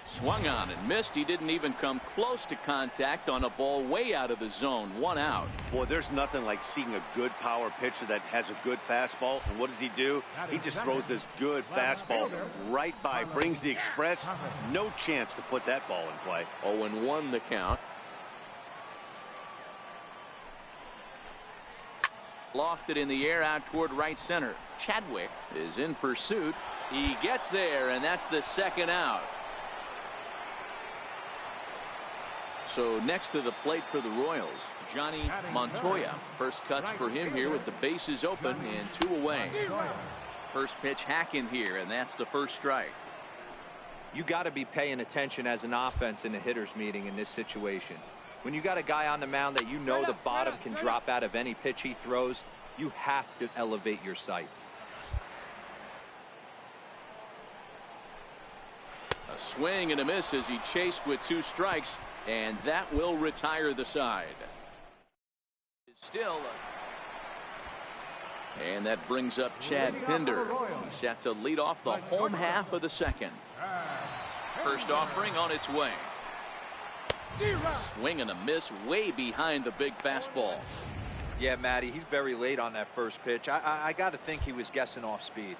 Swung on and missed. He didn't even come close to contact on a ball way out of the zone. 1 out. Boy, there's nothing like seeing a good power pitcher that has a good fastball. And what does he do? He just throws this good fastball right by, brings the express. No chance to put that ball in play. 0-1 the count. Lofted in the air out toward right center. Chadwick is in pursuit. He gets there, and that's the 2nd out. So next to the plate for the Royals, Johnny Montoya. First cuts for him here with the bases open and 2 away. First pitch hacking here, and that's the first strike. You got to be paying attention as an offense in a hitter's meeting in this situation. When you got a guy on the mound that you know the bottom can drop out of any pitch he throws, you have to elevate your sights. A swing and a miss as he chased with 2 strikes, and that will retire the side. Still. And that brings up Chad Pinder. He's set to lead off the home half of the 2nd. First offering on its way. Swing and a miss way behind the big fastball. Yeah, Matty, he's very late on that first pitch. I got to think he was guessing off speed.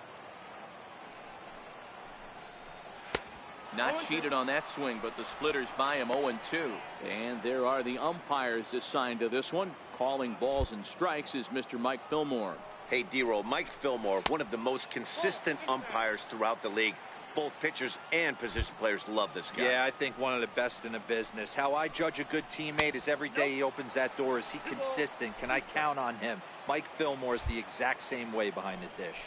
Not cheated on that swing, but the splitters by him 0-2. And there are the umpires assigned to this one. Calling balls and strikes is Mr. Mike Fillmore. Hey, D-Roll, Mike Fillmore, one of the most consistent umpires throughout the league. Both pitchers and position players love this guy. Yeah, I think one of the best in the business. How I judge a good teammate is every day he opens that door. Is he consistent? Can I count on him? Mike Fillmore is the exact same way behind the dish.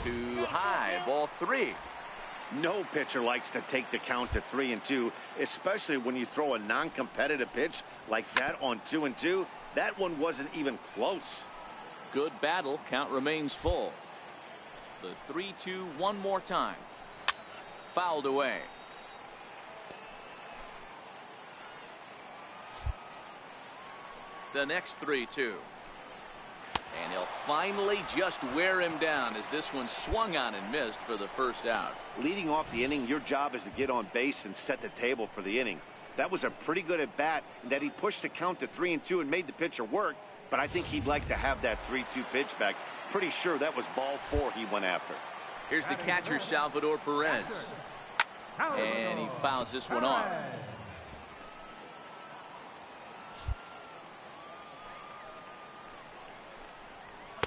Too high, ball 3. No pitcher likes to take the count to 3-2, especially when you throw a non-competitive pitch like that on 2-2. That one wasn't even close. Good battle. Count remains full. The 3-2 one more time. Fouled away. The next 3-2. And he'll finally just wear him down as this one swung on and missed for the first out. Leading off the inning, your job is to get on base and set the table for the inning. That was a pretty good at bat, and that he pushed the count to 3-2 and made the pitcher work, but I think he'd like to have that 3-2 pitch back. Pretty sure that was ball 4 he went after. Here's the catcher, Salvador Perez. And he fouls this one off.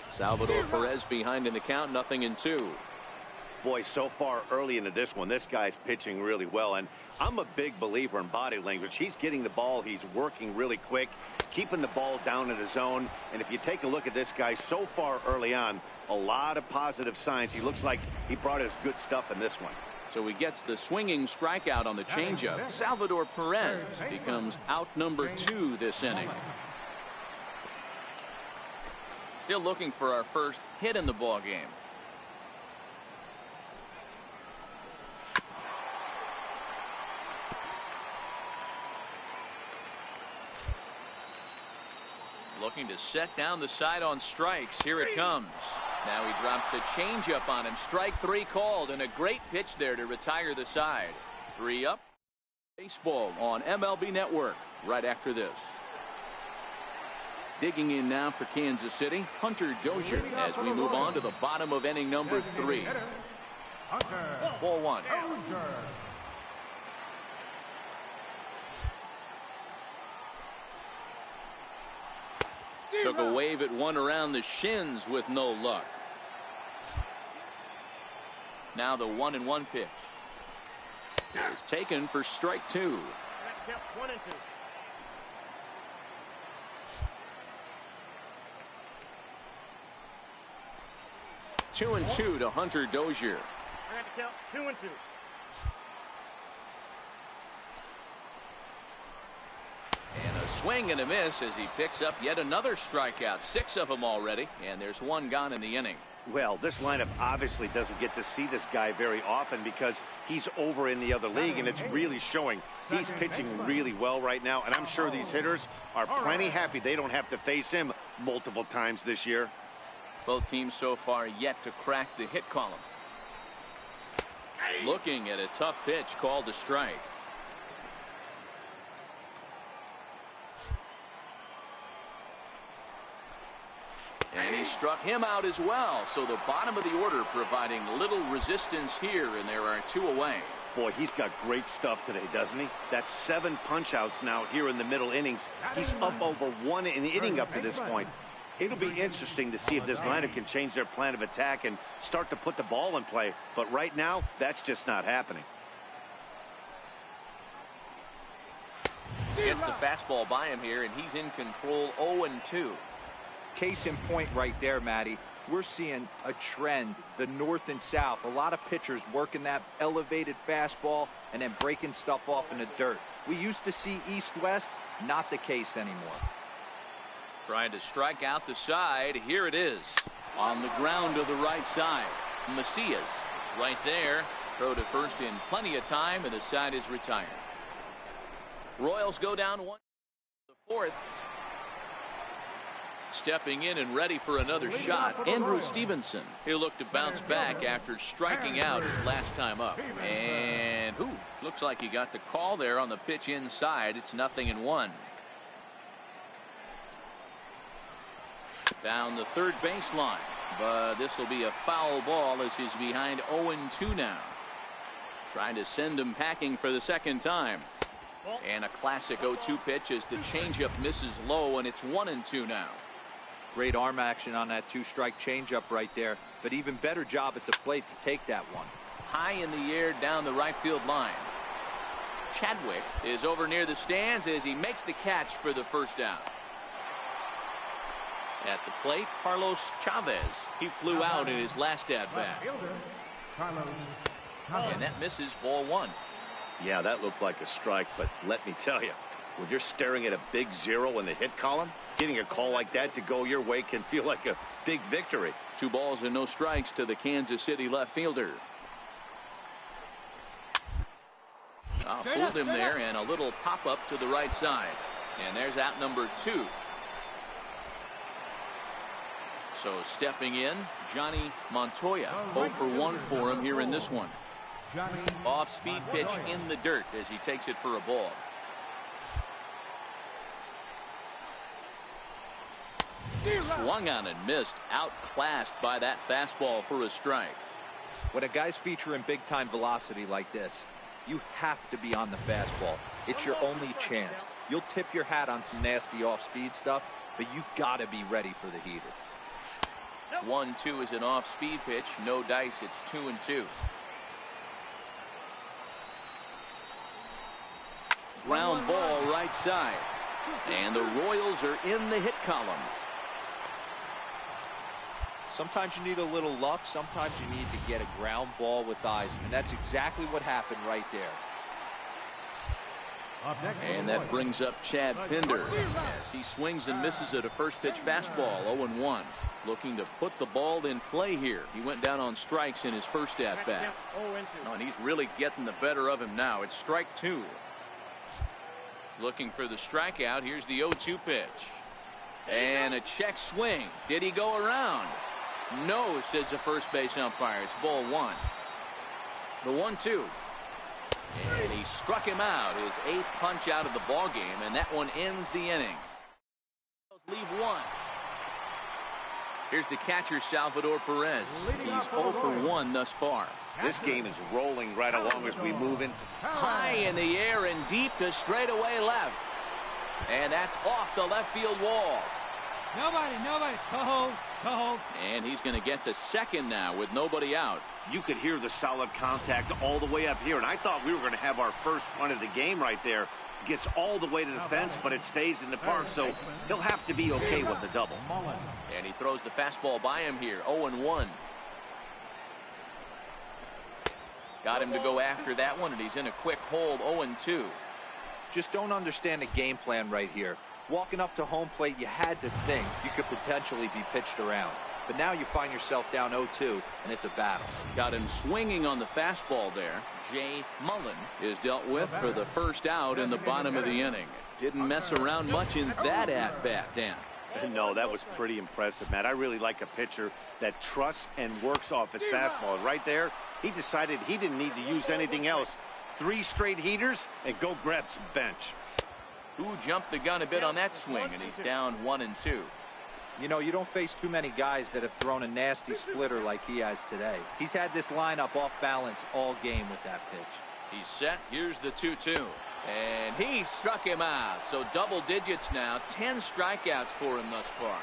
Salvador Perez behind in the count, 0-2. Boy, so far early into this one, this guy's pitching really well, and I'm a big believer in body language. He's getting the ball, he's working really quick, keeping the ball down in the zone, and if you take a look at this guy so far early on, a lot of positive signs. He looks like he brought his good stuff in this one. So he gets the swinging strikeout on the changeup. Salvador Perez becomes out number 2 this inning. Still looking for our first hit in the ball game. Looking to set down the side on strikes. Here it comes. Now he drops a changeup on him. Strike 3 called, and a great pitch there to retire the side. 3 up. Baseball on MLB Network right after this. Digging in now for Kansas City, Hunter Dozier, as we move on to the bottom of inning number 3. Ball 1. Took a wave at one around the shins with no luck. Now the 1-1 pitch is taken for strike 2. 2-2 to Hunter Dozier. 2-2. And a swing and a miss as he picks up yet another strikeout. 6 of them already, and there's 1 gone in the inning. Well, this lineup obviously doesn't get to see this guy very often because he's over in the other league, and it's really showing. He's pitching really well right now, and I'm sure these hitters are plenty happy they don't have to face him multiple times this year. Both teams so far yet to crack the hit column. Looking at a tough pitch called a strike. And he struck him out as well. So the bottom of the order providing little resistance here, and there are 2 away. Boy, he's got great stuff today, doesn't he? That's 7 punch-outs now here in the middle innings. He's up over 1 in the inning up to this point. It'll be interesting to see if this lineup can change their plan of attack and start to put the ball in play. But right now, that's just not happening. Gets the fastball by him here, and he's in control. 0-2. Case in point right there, Matty. We're seeing a trend, the north and south. A lot of pitchers working that elevated fastball and then breaking stuff off in the dirt. We used to see east-west, not the case anymore. Trying to strike out the side. Here it is. On the ground to the right side. Macias is right there. Throw to first in plenty of time, and the side is retired. Royals go down 1. The 4th. Stepping in and ready for another shot, Andrew Stevenson. He'll look to bounce back after striking out his last time up. And looks like he got the call there on the pitch inside. It's 0-1. Down the third baseline, but this will be a foul ball as he's behind 0-2 now. Trying to send him packing for the second time. And a classic 0-2 pitch as the changeup misses low, and it's 1-2 now. Great arm action on that 2-strike changeup right there, but even better job at the plate to take that one. High in the air down the right field line. Chadwick is over near the stands as he makes the catch for the first down. At the plate, Carlos Chavez. He flew out in his last at-bat. And that misses ball 1. Yeah, that looked like a strike, but let me tell you, when you're staring at a big 0 in the hit column, getting a call like that to go your way can feel like a big victory. 2 balls and no strikes to the Kansas City left fielder. Fooled him there, and a little pop-up to the right side. And there's out number 2. So stepping in, Johnny Montoya. 0 for 1 for him here in this one. Off-speed pitch in the dirt as he takes it for a ball. Swung on and missed. Outclassed by that fastball for a strike. When a guy's featuring big-time velocity like this, you have to be on the fastball. It's your only chance. You'll tip your hat on some nasty off-speed stuff, but you got to be ready for the heater. 1-2 is an off-speed pitch. No dice. It's 2-2. Ground ball right side. And the Royals are in the hit column. Sometimes you need a little luck. Sometimes you need to get a ground ball with eyes. And that's exactly what happened right there. And that brings up Chad Pinder as he swings and misses at a first pitch fastball. 0-1. Looking to put the ball in play here. He went down on strikes in his first at bat. And he's really getting the better of him now. It's strike 2. Looking for the strikeout. Here's the 0-2 pitch. And a check swing. Did he go around? No, says the first base umpire. It's ball 1. The 1-2. And he struck him out. His 8th punch out of the ball game, and that one ends the inning. Leave one. Here's the catcher, Salvador Perez. He's 0 for 1 thus far. This game is rolling right along as we move in. High in the air and deep to straightaway left. And that's off the left field wall. Nobody. Coho. And he's going to get to second now with nobody out. You could hear the solid contact all the way up here, and I thought we were going to have our first run of the game right there. Gets all the way to the fence, but it stays in the park, so he'll have to be okay with the double. And he throws the fastball by him here, 0-1. Got him to go after that one, and he's in a quick hold, 0-2. Just don't understand the game plan right here. Walking up to home plate, you had to think you could potentially be pitched around. But now you find yourself down 0-2, and it's a battle. Got him swinging on the fastball there. Jay Mullen is dealt with for the first out in the bottom of the inning. Didn't mess around much in that at-bat, Dan. No, that was pretty impressive, Matt. I really like a pitcher that trusts and works off his fastball. And right there, he decided he didn't need to use anything else. 3 straight heaters and go grab some bench. Who jumped the gun a bit on that swing, and he's down 1-2. You know, you don't face too many guys that have thrown a nasty splitter like he has today. He's had this lineup off balance all game with that pitch. He's set. Here's the 2-2. And he struck him out. So double digits now. 10 strikeouts for him thus far.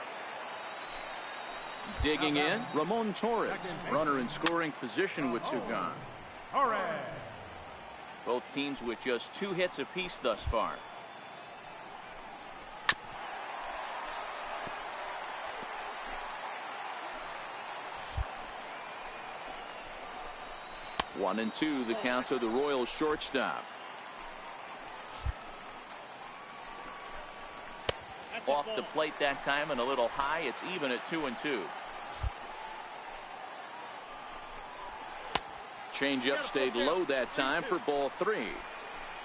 Digging in, Ramon Torres. Runner in scoring position with 2 gone. Both teams with just 2 hits apiece thus far. One and 2, the count of the Royals shortstop. Off the plate that time and a little high. It's even at 2-2. Changeup stayed low that time for ball 3.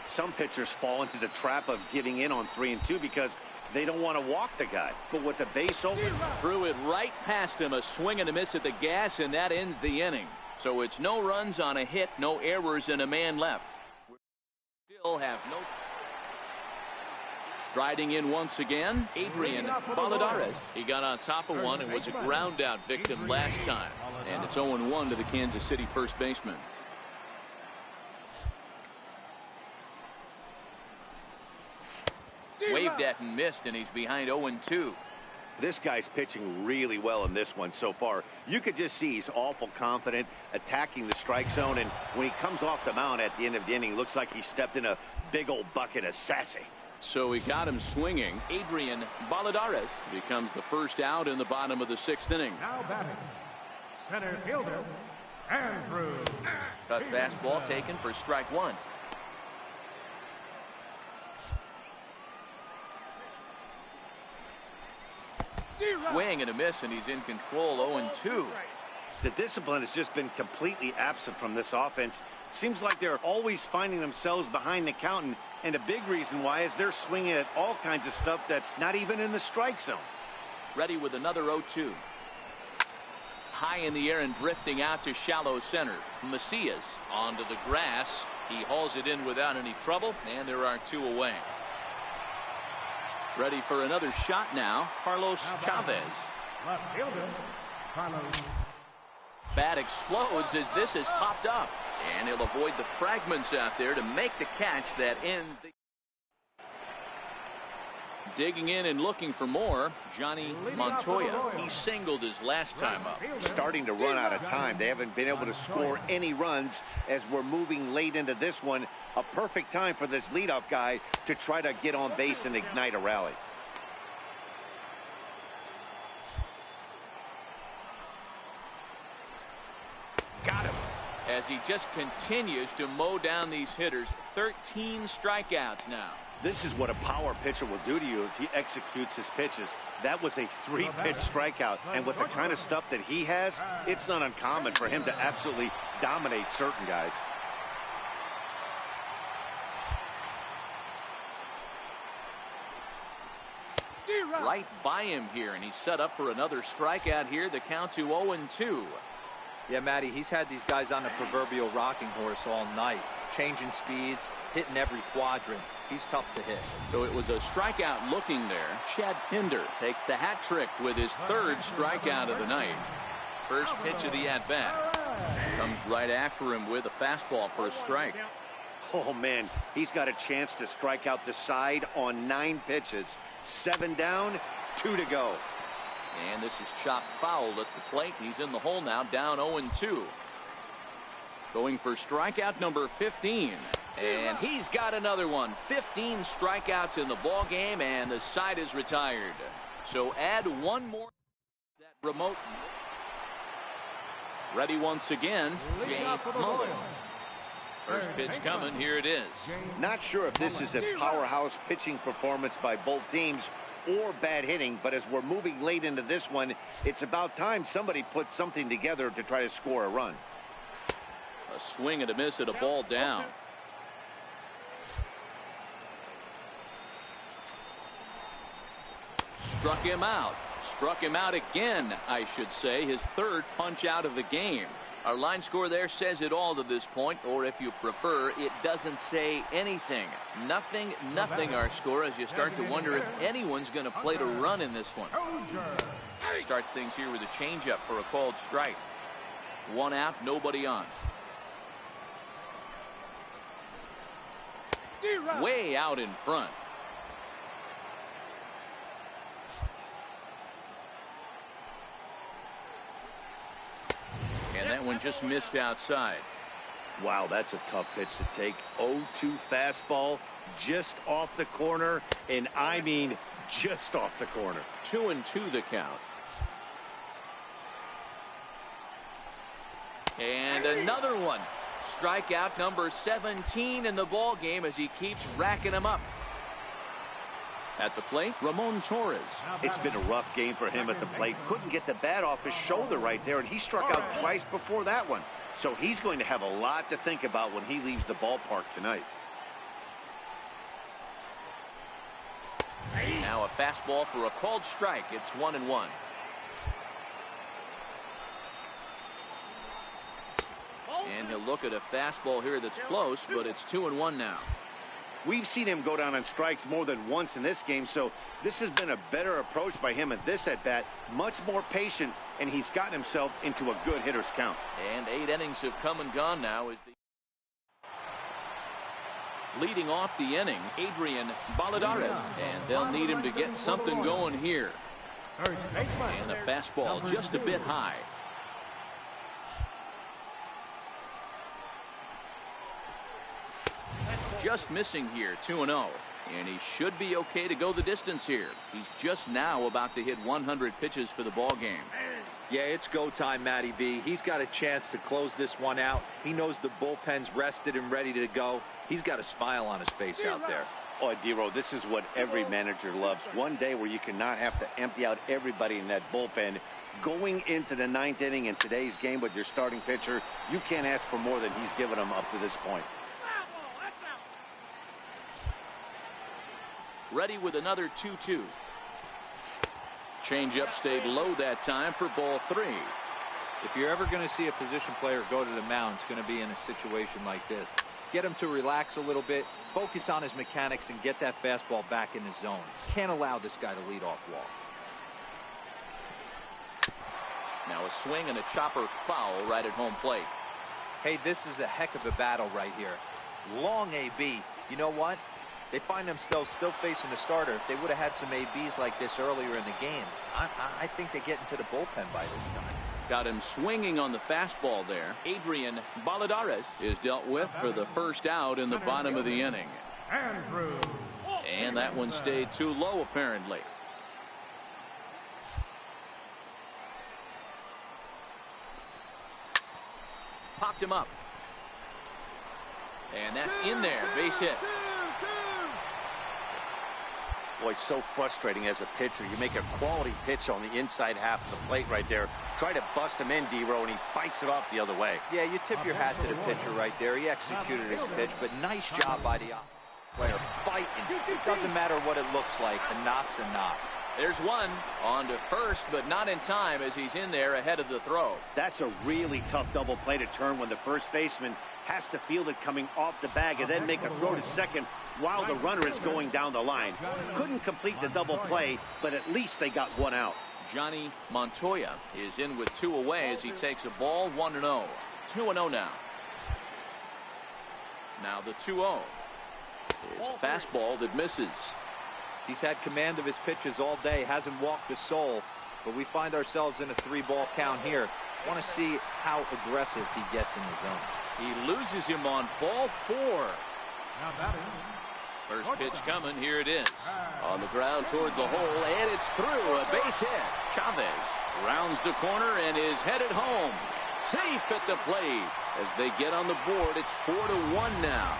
Some pitchers fall into the trap of giving in on 3 and 2 because they don't want to walk the guy. But with the base open, threw it right past him. A swing and a miss at the gas, and that ends the inning. So it's no runs on a hit, no errors, and a man left. Still have no. Striding in once again, Adrian Valladares. He got on top of one and was a ground out victim last time. And it's 0-1 to the Kansas City first baseman. Waved at and missed, and he's behind 0-2. This guy's pitching really well in this one so far. You could just see he's awful confident attacking the strike zone, and when he comes off the mound at the end of the inning, looks like he stepped in a big old bucket of sassy. So he got him swinging. Adrian Valladares becomes the first out in the bottom of the 6th inning. Now batting, center fielder, Andrew. Cut fastball taken for strike 1. Swing and a miss, and he's in control, 0-2. The discipline has just been completely absent from this offense. Seems like they're always finding themselves behind the count, and a big reason why is they're swinging at all kinds of stuff that's not even in the strike zone. Ready with another 0-2. High in the air and drifting out to shallow center. Macias onto the grass. He hauls it in without any trouble, and there are 2 away. Ready for another shot now, Carlos Chavez. Left fielder, Carlos. Bat explodes as this has popped up, and he'll avoid the fragments out there to make the catch that ends the. Digging in and looking for more, Johnny Montoya. He singled his last time up. Starting to run out of time. They haven't been able to score any runs as we're moving late into this one. A perfect time for this leadoff guy to try to get on base and ignite a rally. Got him. As he just continues to mow down these hitters. 13 strikeouts now. This is what a power pitcher will do to you if he executes his pitches. That was a 3-pitch strikeout, and with the kind of stuff that he has, it's not uncommon for him to absolutely dominate certain guys. Right by him here, and he's set up for another strikeout here. The count to 0-2. Yeah, Matty, he's had these guys on the proverbial rocking horse all night, changing speeds, hitting every quadrant. He's tough to hit. So it was a strikeout looking there. Chad Pinder takes the hat trick with his 3rd strikeout of the night. First pitch of the at-bat. Comes right after him with a fastball for a strike. Oh, man, he's got a chance to strike out the side on 9 pitches. 7 down, 2 to go. And this is chopped foul at the plate. He's in the hole now, down 0-2. Going for strikeout number 15. And he's got another one. 15 strikeouts in the ball game, and the side is retired. So add one more. That remote. Ready once again, Jay Mullen. First pitch coming. Here it is. Not sure if this is a powerhouse pitching performance by both teams or bad hitting, but as we're moving late into this one, it's about time somebody put something together to try to score a run. A swing and a miss at a ball down. Struck him out. Struck him out again, I should say. His 3rd punch out of the game. Our line score there says it all to this point, or if you prefer, it doesn't say anything. Nothing, our score, as you start to wonder if anyone's going to plate a run in this one. Starts things here with a changeup for a called strike. 1 out, nobody on. Way out in front. And that one just missed outside. Wow, that's a tough pitch to take. 0-2 fastball just off the corner, and I mean just off the corner. 2-2 the count. And another one. Strikeout number 17 in the ball game as he keeps racking them up. At the plate, Ramon Torres. It's been a rough game for him at the plate. Couldn't get the bat off his shoulder right there, and he struck out twice before that one. So he's going to have a lot to think about when he leaves the ballpark tonight. Now a fastball for a called strike. It's 1-1. And he'll look at a fastball here that's close, but it's 2-1 now. We've seen him go down on strikes more than once in this game, so this has been a better approach by him at this at-bat. Much more patient, and he's gotten himself into a good hitter's count. And 8 innings have come and gone now. As leading off the inning, Adrian Valladares. And they'll need him to get something going here. And a fastball just a bit high. Just missing here, 2-0. And he should be okay to go the distance here. He's just now about to hit 100 pitches for the ball game. Yeah, it's go time, Matty B. He's got a chance to close this one out. He knows the bullpen's rested and ready to go. He's got a smile on his face out there. Oh, D-Row, this is what every manager loves. One day where you cannot have to empty out everybody in that bullpen. Going into the 9th inning in today's game with your starting pitcher, you can't ask for more than he's given them up to this point. Ready with another 2-2. Changeup stayed low that time for ball 3. If you're ever going to see a position player go to the mound, it's going to be in a situation like this. Get him to relax a little bit, focus on his mechanics, and get that fastball back in his zone. Can't allow this guy to lead off walk. Now a swing and a chopper foul right at home plate. Hey, this is a heck of a battle right here. Long AB. You know what? They find themselves still facing the starter. If they would have had some ABs like this earlier in the game, I think they get into the bullpen by this time. Got him swinging on the fastball there. Adrian Valladares is dealt with for the first out in the bottom of the inning. And that one stayed too low, apparently. Popped him up. And that's in there. Base hit. Boy, so frustrating as a pitcher. You make a quality pitch on the inside half of the plate right there. Try to bust him in, D-Row, and he fights it off the other way. Yeah, you tip your hat to the pitcher right there. He executed his pitch, but nice job by the player fighting. It doesn't matter what it looks like. A knock's a knock. There's one on to first, but not in time as he's in there ahead of the throw. That's a really tough double play to turn when the first baseman has to field it coming off the bag and then make a throw to second while the runner is going down the line. Couldn't complete the double play, but at least they got one out. Johnny Montoya is in with 2 away as he takes a ball 1-0. 2-0 now. Now the 2-0 is a fastball that misses. He's had command of his pitches all day, hasn't walked a soul, but we find ourselves in a 3-ball count here. Want to see how aggressive he gets in the zone. He loses him on ball 4. Now batting. First pitch coming. Here it is. On the ground toward the hole, and it's through. A base hit. Chavez rounds the corner and is headed home. Safe at the plate. As they get on the board, it's 4-1 now.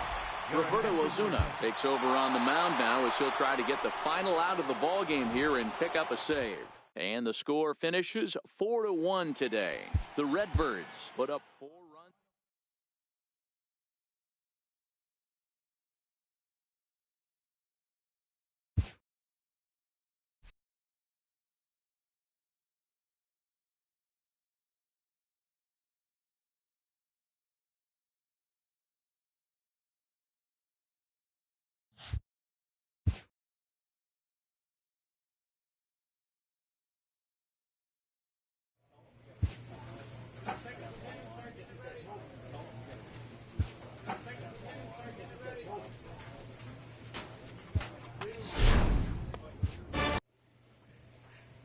Roberto Ozuna takes over on the mound now as he'll try to get the final out of the ball game here and pick up a save. And the score finishes 4-1 today. The Redbirds put up 4 runs.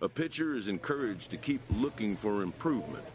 A pitcher is encouraged to keep looking for improvement.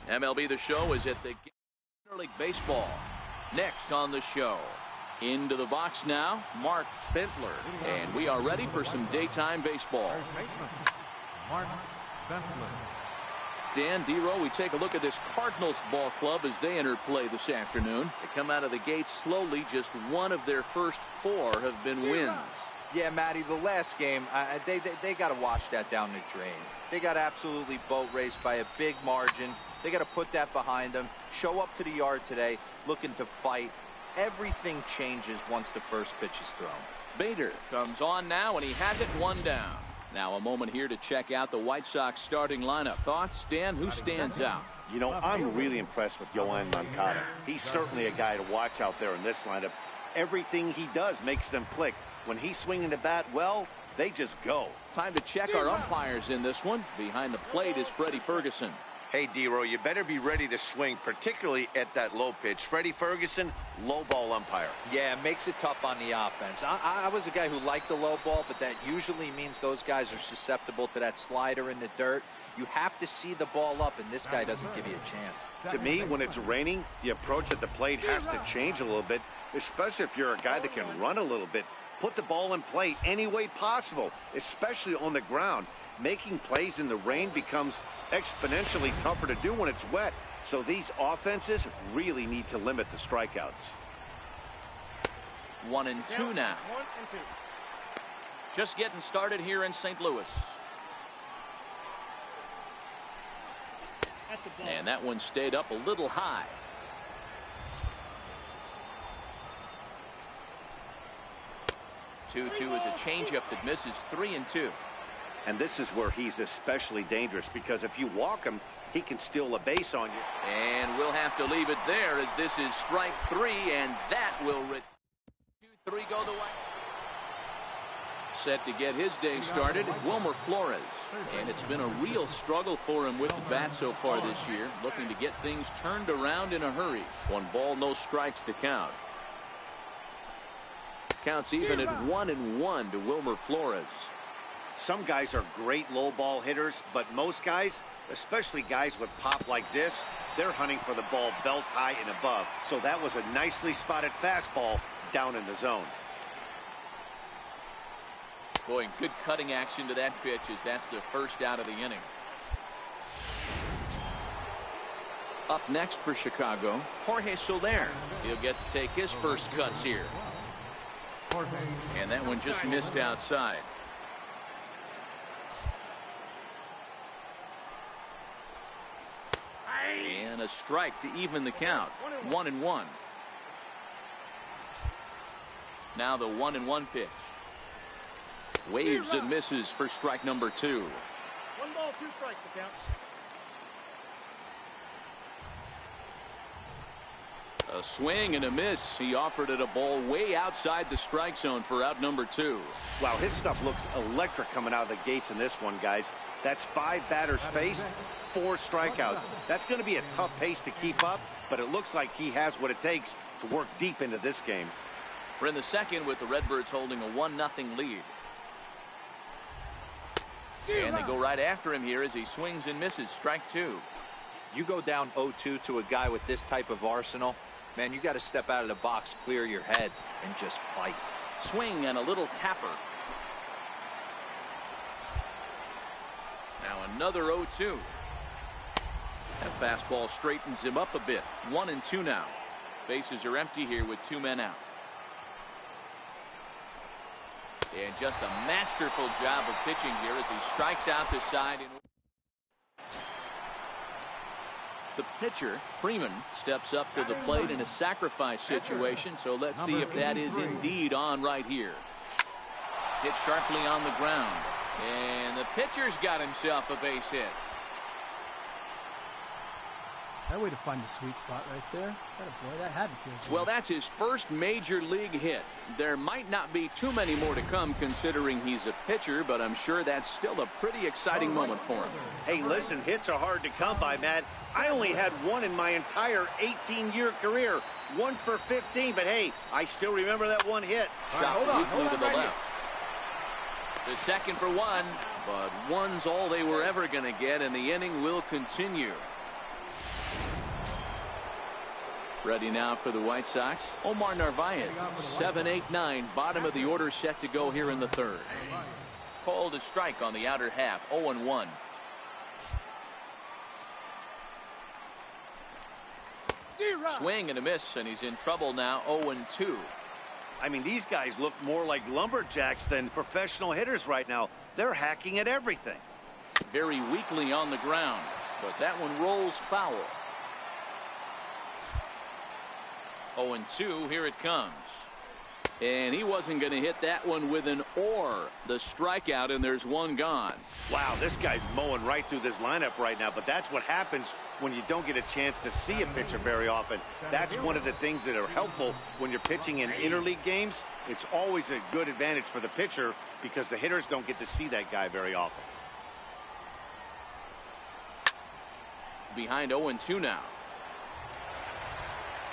MLB The Show is at the Minor League Baseball. Next on the show. Into the box now, Mark Bentler. And we are ready for some daytime baseball. Mark Bentler. Dan Dero, we take a look at this Cardinals ball club as they enter play this afternoon. They come out of the gate slowly. Just one of their first 4 have been wins. Yeah, Matty, the last game, they got to wash that down the drain. They got absolutely boat raced by a big margin. They got to put that behind them. Show up to the yard today looking to fight. Everything changes once the first pitch is thrown. Bader comes on now, and he has it 1 down. Now a moment here to check out the White Sox starting lineup. Thoughts, Dan? Who stands out? You know, I'm really impressed with Yoan Moncada. He's certainly a guy to watch out there in this lineup. Everything he does makes them click. When he's swinging the bat, well, they just go. Time to check our umpires in this one. Behind the plate is Freddie Ferguson. Hey, Dero, you better be ready to swing, particularly at that low pitch. Freddie Ferguson, low ball umpire. Yeah, it makes it tough on the offense. I was a guy who liked the low ball, but that usually means those guys are susceptible to that slider in the dirt. You have to see the ball up, and this guy doesn't give you a chance. To me, when it's raining, the approach at the plate has to change a little bit, especially if you're a guy that can run a little bit. Put the ball in play any way possible, especially on the ground. Making plays in the rain becomes exponentially tougher to do when it's wet. So these offenses really need to limit the strikeouts. 1-2 now. Just getting started here in St. Louis. And that one stayed up a little high. 2-2 is a changeup that misses. 3-2. And this is where he's especially dangerous, because if you walk him, he can steal a base on you. And we'll have to leave it there, as this is strike 3, and that will 2-3 go the way. Set to get his day started, Wilmer Flores. And it's been a real struggle for him with the bat so far this year, looking to get things turned around in a hurry. 1 ball, no strikes to count. Counts even at 1-1 to Wilmer Flores. Some guys are great low ball hitters, but most guys, especially guys with pop like this, they're hunting for the ball belt high and above. So that was a nicely spotted fastball down in the zone. Boy, good cutting action to that pitch, as that's the first out of the inning. Up next for Chicago, Jorge Soler. He'll get to take his first cuts here. And that one just missed outside. And a strike to even the count. 1-1. Now the 1-1 pitch. Waves and misses for strike number 2. 1 ball, 2 strikes to count. A swing and a miss. He offered it a ball way outside the strike zone for out number 2. Wow, his stuff looks electric coming out of the gates in this one, guys. That's 5 batters faced, 4 strikeouts. That's going to be a tough pace to keep up, but it looks like he has what it takes to work deep into this game. We're in the second with the Redbirds holding a 1-0 lead. And they go right after him here as he swings and misses. Strike 2. You go down 0-2 to a guy with this type of arsenal, man, you got to step out of the box, clear your head, and just fight. Swing and a little tapper. Now another 0-2. That fastball straightens him up a bit. 1-2 now. Bases are empty here with 2 men out. And just a masterful job of pitching here as he strikes out the side. The pitcher, Freeman, steps up to the plate in a sacrifice situation, so let's see if that is indeed on right here. Hit sharply on the ground, and the pitcher's got himself a base hit. That way to find the sweet spot right there. Boy, that had to feel good. Well, that's his first major league hit. There might not be too many more to come considering he's a pitcher, but I'm sure that's still a pretty exciting moment for him. Hey, listen, hits are hard to come by, Matt. I only had 1 in my entire 18-year career. 1 for 15, but hey, I still remember that 1 hit. Shot weakly to the left. The second for 1, but 1's all they were ever going to get, and the inning will continue. Ready now for the White Sox, Omar Narvaez. 7-8-9, bottom of the order, set to go here in the third. Called a strike on the outer half. 0-1. Swing and a miss, and he's in trouble now. 0-2. I mean, these guys look more like lumberjacks than professional hitters right now. They're hacking at everything. Very weakly on the ground, but that one rolls foul. 0-2, here it comes. And he wasn't going to hit that one with an or. The strikeout, and there's one gone. Wow, this guy's mowing right through this lineup right now, but that's what happens when you don't get a chance to see a pitcher very often. That's one of the things that are helpful when you're pitching in interleague games. It's always a good advantage for the pitcher because the hitters don't get to see that guy very often. Behind 0-2 now.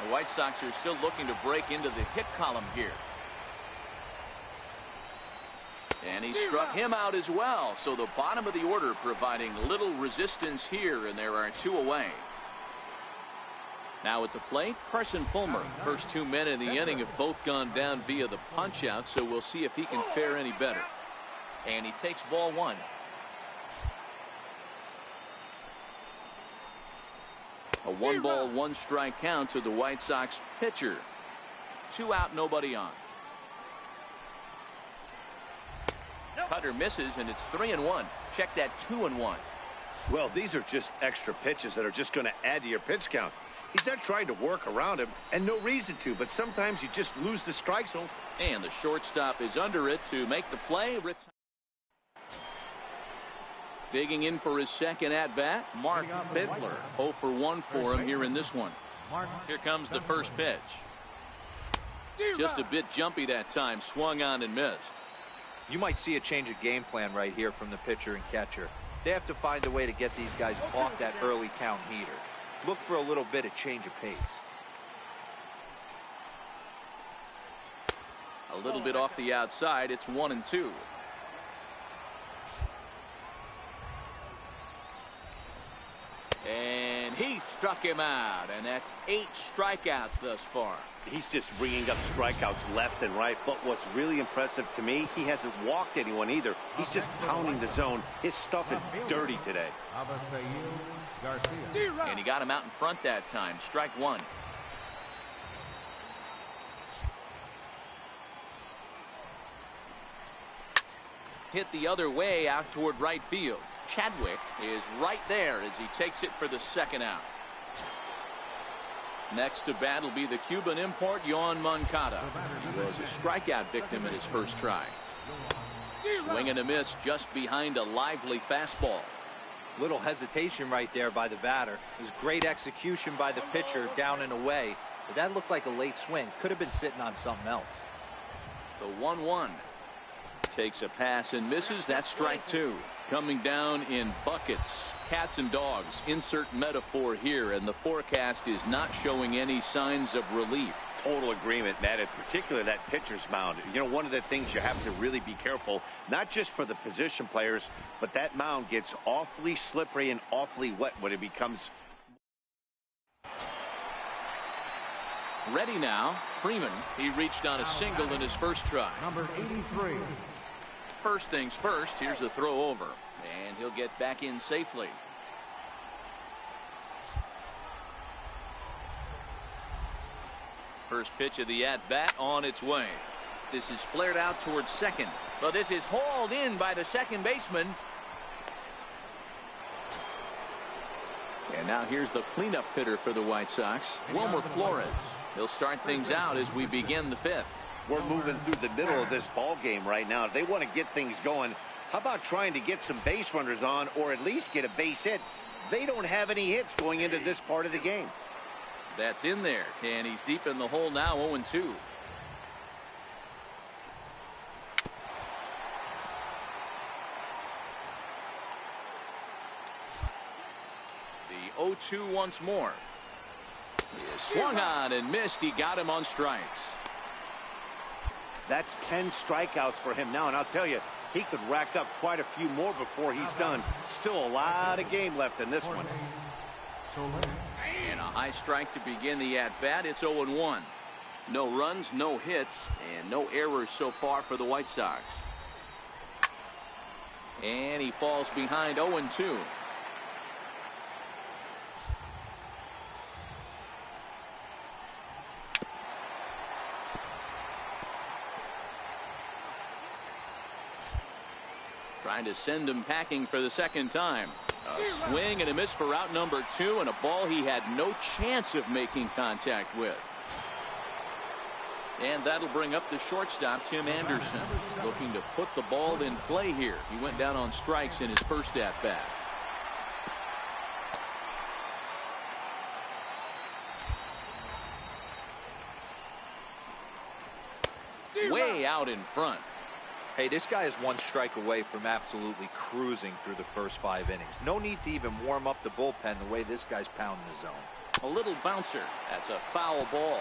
The White Sox are still looking to break into the hit column here. And he struck him out as well. So the bottom of the order providing little resistance here, and there are two away. Now at the plate, Carson Fulmer. First two men in the inning have both gone down via the punch out, so we'll see if he can fare any better. And he takes ball one. A 1-ball, 1-strike count to the White Sox pitcher. 2 out, nobody on. Cutter misses, and it's 3-1. Check that 2-1. Well, these are just extra pitches that are just going to add to your pitch count. He's not trying to work around him, and no reason to, but sometimes you just lose the strike zone. And the shortstop is under it to make the play. Digging in for his second at-bat, Mark Bidler. 0 for 1 for him here in this one. Here comes the first pitch. Just a bit jumpy that time. Swung on and missed. You might see a change of game plan right here from the pitcher and catcher. They have to find a way to get these guys off that early count heater. Look for a little bit of change of pace. A little bit off the outside. It's 1-2. And he struck him out, and that's 8 strikeouts thus far. He's just ringing up strikeouts left and right, but what's really impressive to me, he hasn't walked anyone either. He's just pounding the zone. His stuff is dirty today. And he got him out in front that time. Strike one. Hit the other way out toward right field. Chadwick is right there as he takes it for the second out. Next to bat will be the Cuban import, Yoan Moncada. He was a strikeout victim in his first try. Swing and a miss just behind a lively fastball. Little hesitation right there by the batter. It was great execution by the pitcher down and away. But that looked like a late swing. Could have been sitting on something else. The 1-1. Takes a pass and misses. That's strike two. Coming down in buckets. Cats and dogs. Insert metaphor here. And the forecast is not showing any signs of relief. Total agreement, Matt, in particular that pitcher's mound. You know, one of the things you have to really be careful, not just for the position players, but that mound gets awfully slippery and awfully wet when it becomes. Ready now. Freeman. He reached on a single in his first try. Number 83. First things first, here's a throw over, and he'll get back in safely. First pitch of the at-bat on its way. This is flared out towards second, but this is hauled in by the second baseman. And now here's the cleanup hitter for the White Sox, Wilmer Flores. He'll start things out as we begin the fifth. We're moving through the middle of this ball game right now. If they want to get things going, how about trying to get some base runners on or at least get a base hit? They don't have any hits going into this part of the game. That's in there, and he's deep in the hole now. 0-2. The 0-2 once more. He is swung on and missed. He got him on strikes. That's 10 strikeouts for him now, and I'll tell you, he could rack up quite a few more before he's done. Still a lot of game left in this one. And a High strike to begin the at-bat. It's 0-1. No runs, no hits, and no errors so far for the White Sox. And he falls behind 0-2. Trying to send him packing for the second time. A swing and a miss for out number 2, and a ball he had no chance of making contact with. And that'll bring up the shortstop, Tim Anderson, looking to put the ball in play here. He went down on strikes in his first at-bat. Way out in front. Hey, this guy is one strike away from absolutely cruising through the first 5 innings. No need to even warm up the bullpen the way this guy's pounding the zone. A little bouncer. That's a foul ball.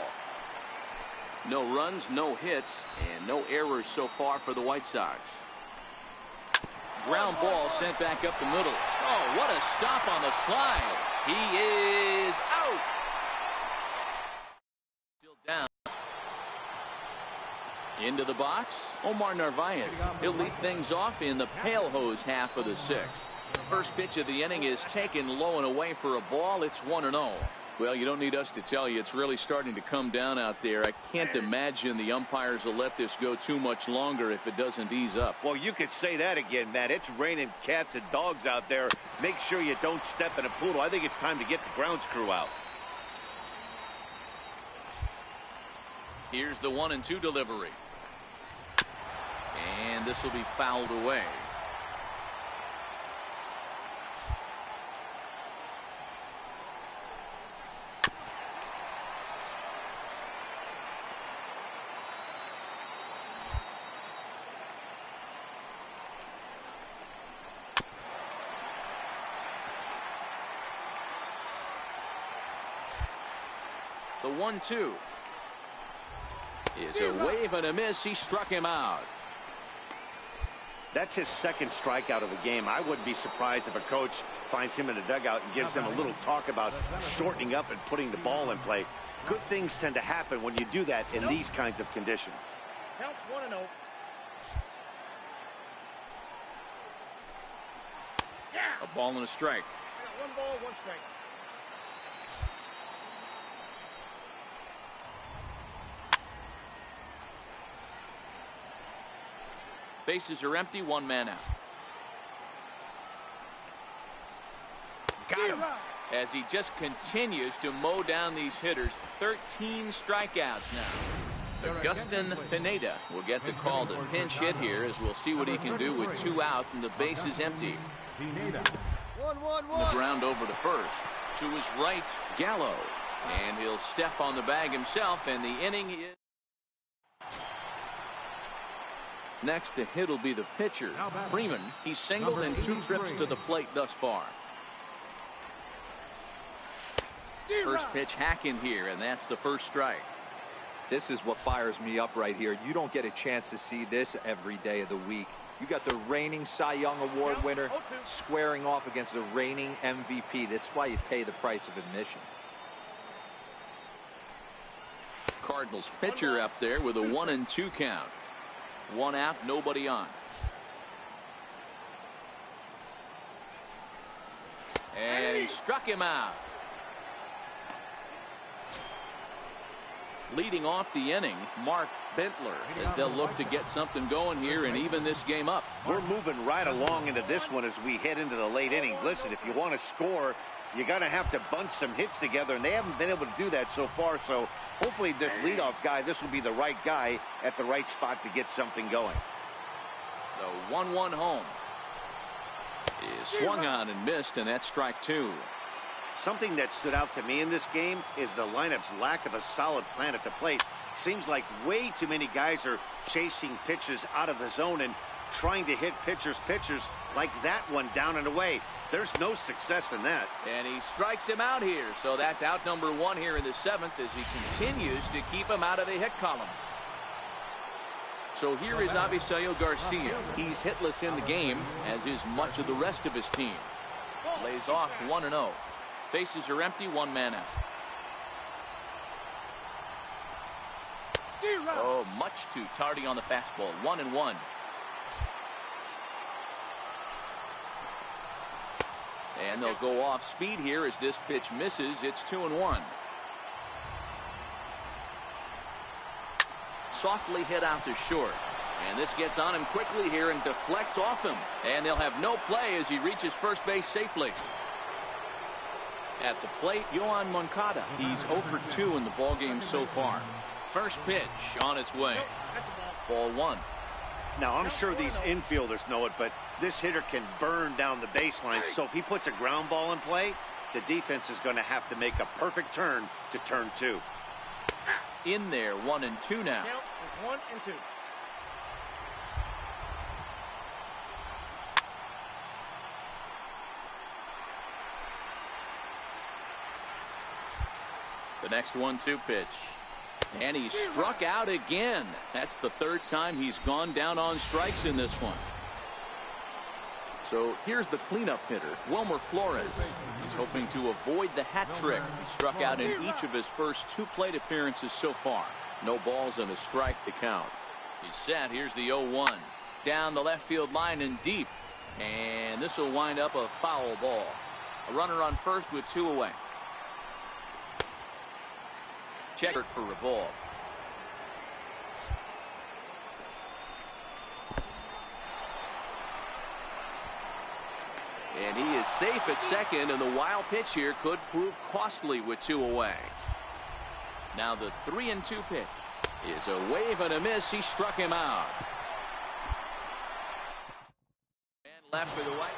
No runs, no hits, and no errors so far for the White Sox. Ground ball sent back up the middle. Oh, what a stop on the slide. He is out. Still down. Into the box, Omar Narvaez. He'll lead things off in the pale hose half of the 6th. First pitch of the inning is taken low and away for a ball. It's 1-0. Well, you don't need us to tell you it's really starting to come down out there. I can't imagine the umpires will let this go too much longer if it doesn't ease up. Well, you could say that again, Matt. It's raining cats and dogs out there. Make sure you don't step in a poodle. I think it's time to get the grounds crew out. Here's the 1-2 delivery. And this will be fouled away. The 1-2 is a wave and a miss. He struck him out. That's his second strikeout of the game. I wouldn't be surprised if a coach finds him in the dugout and gives them a little talk about shortening up and putting the ball in play. Good things tend to happen when you do that in these kinds of conditions. Counts 1-0. A ball and a strike. 1 ball, 1 strike. Bases are empty, 1 man out. Got him. As he just continues to mow down these hitters. 13 strikeouts now. Augustin Pineda will get the call to pinch hit here, as we'll see what he can do with 2 out and the bases empty. 1-1-1. The ground over to first. To his right, Gallo. And he'll step on the bag himself, and the inning is... Next to hit will be the pitcher, Freeman. He's singled in 2 trips to the plate thus far. First pitch hacking here, and that's the first strike. This is what fires me up right here. You don't get a chance to see this every day of the week. You got the reigning Cy Young Award winner squaring off against the reigning MVP. That's why you pay the price of admission. Cardinals pitcher up there with a 1-2 count. 1 out, nobody on. And he struck him out. Leading off the inning, Mark Bentler, as they'll look to get something going here and even this game up. We're moving right along into this one as we head into the late innings. Listen, if you want to score, you got to have to bunch some hits together, and they haven't been able to do that so far. So hopefully this leadoff guy, this will be the right guy at the right spot to get something going. The 1-1 home is swung on and missed, and that's strike 2. Something that stood out to me in this game is the lineup's lack of a solid plan at the plate. Seems like way too many guys are chasing pitches out of the zone and trying to hit pitchers like that one down and away. There's no success in that. And he strikes him out here. So that's out number 1 here in the 7th as he continues to keep him out of the hit column. So here is Avisaíl Garcia. He's hitless in the game, as is much of the rest of his team. Lays off 1-0. Bases are empty, 1 man out. Oh, much too tardy on the fastball. 1-1. And they'll go off speed here as this pitch misses. It's 2-1. Softly hit out to short. And this gets on him quickly here and deflects off him. And they'll have no play as he reaches first base safely. At the plate, Yohan Moncada. He's 0 for 2 in the ballgame so far. First pitch on its way. Ball 1. Now, I'm sure these infielders know it, but this hitter can burn down the baseline. So if he puts a ground ball in play, the defense is going to have to make a perfect turn to turn 2. In there, 1-2 now. Count is 1 and 2. The next 1-2 pitch. And he's struck out again. That's the third time he's gone down on strikes in this one. So here's the cleanup hitter, Wilmer Flores. He's hoping to avoid the hat trick. He struck out in each of his first 2 plate appearances so far. No balls and a strike to count. He's set. Here's the 0-1. Down the left field line and deep. And this will wind up a foul ball. A runner on first with 2 away. Check for a ball. And he is safe at second, and the wild pitch here could prove costly with 2 away. Now the 3-2 pitch is a wave and a miss. He struck him out. And left for the right.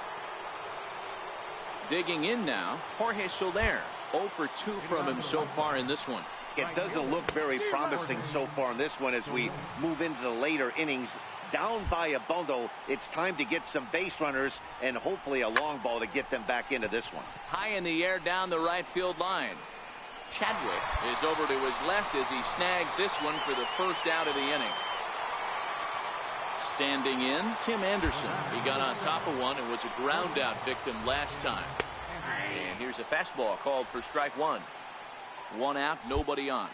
Digging in now, Jorge Soler. 0 for 2 from him so far in this one. It doesn't look very promising so far in this one as we move into the later innings. Down by a bundle, it's time to get some base runners and hopefully a long ball to get them back into this one. High in the air down the right field line. Chadwick is over to his left as he snags this one for the first out of the inning. Standing in, Tim Anderson. He got on top of one and was a ground out victim last time. And here's a fastball called for strike 1. 1 out, nobody on.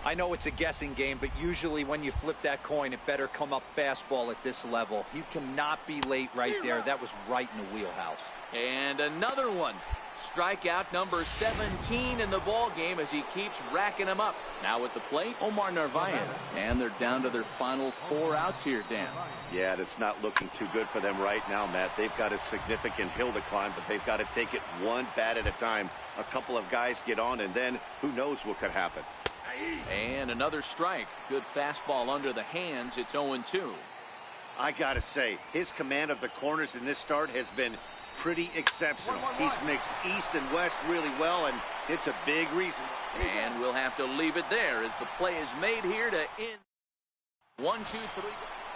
I know it's a guessing game, but usually when you flip that coin, it better come up fastball at this level. He cannot be late right there. That was right in the wheelhouse. And another one. Strikeout number 17 in the ball game as he keeps racking them up. Now at the plate, Omar Narvaez. And they're down to their final 4 outs here, Dan. Yeah, it's not looking too good for them right now, Matt. They've got a significant hill to climb, but they've got to take it one bat at a time. A couple of guys get on, and then who knows what could happen. And another strike. Good fastball under the hands. It's 0-2. I got to say, his command of the corners in this start has been pretty exceptional. He's mixed east and west really well, and it's a big reason. And we'll have to leave it there as the play is made here to end. 1, 2, 3.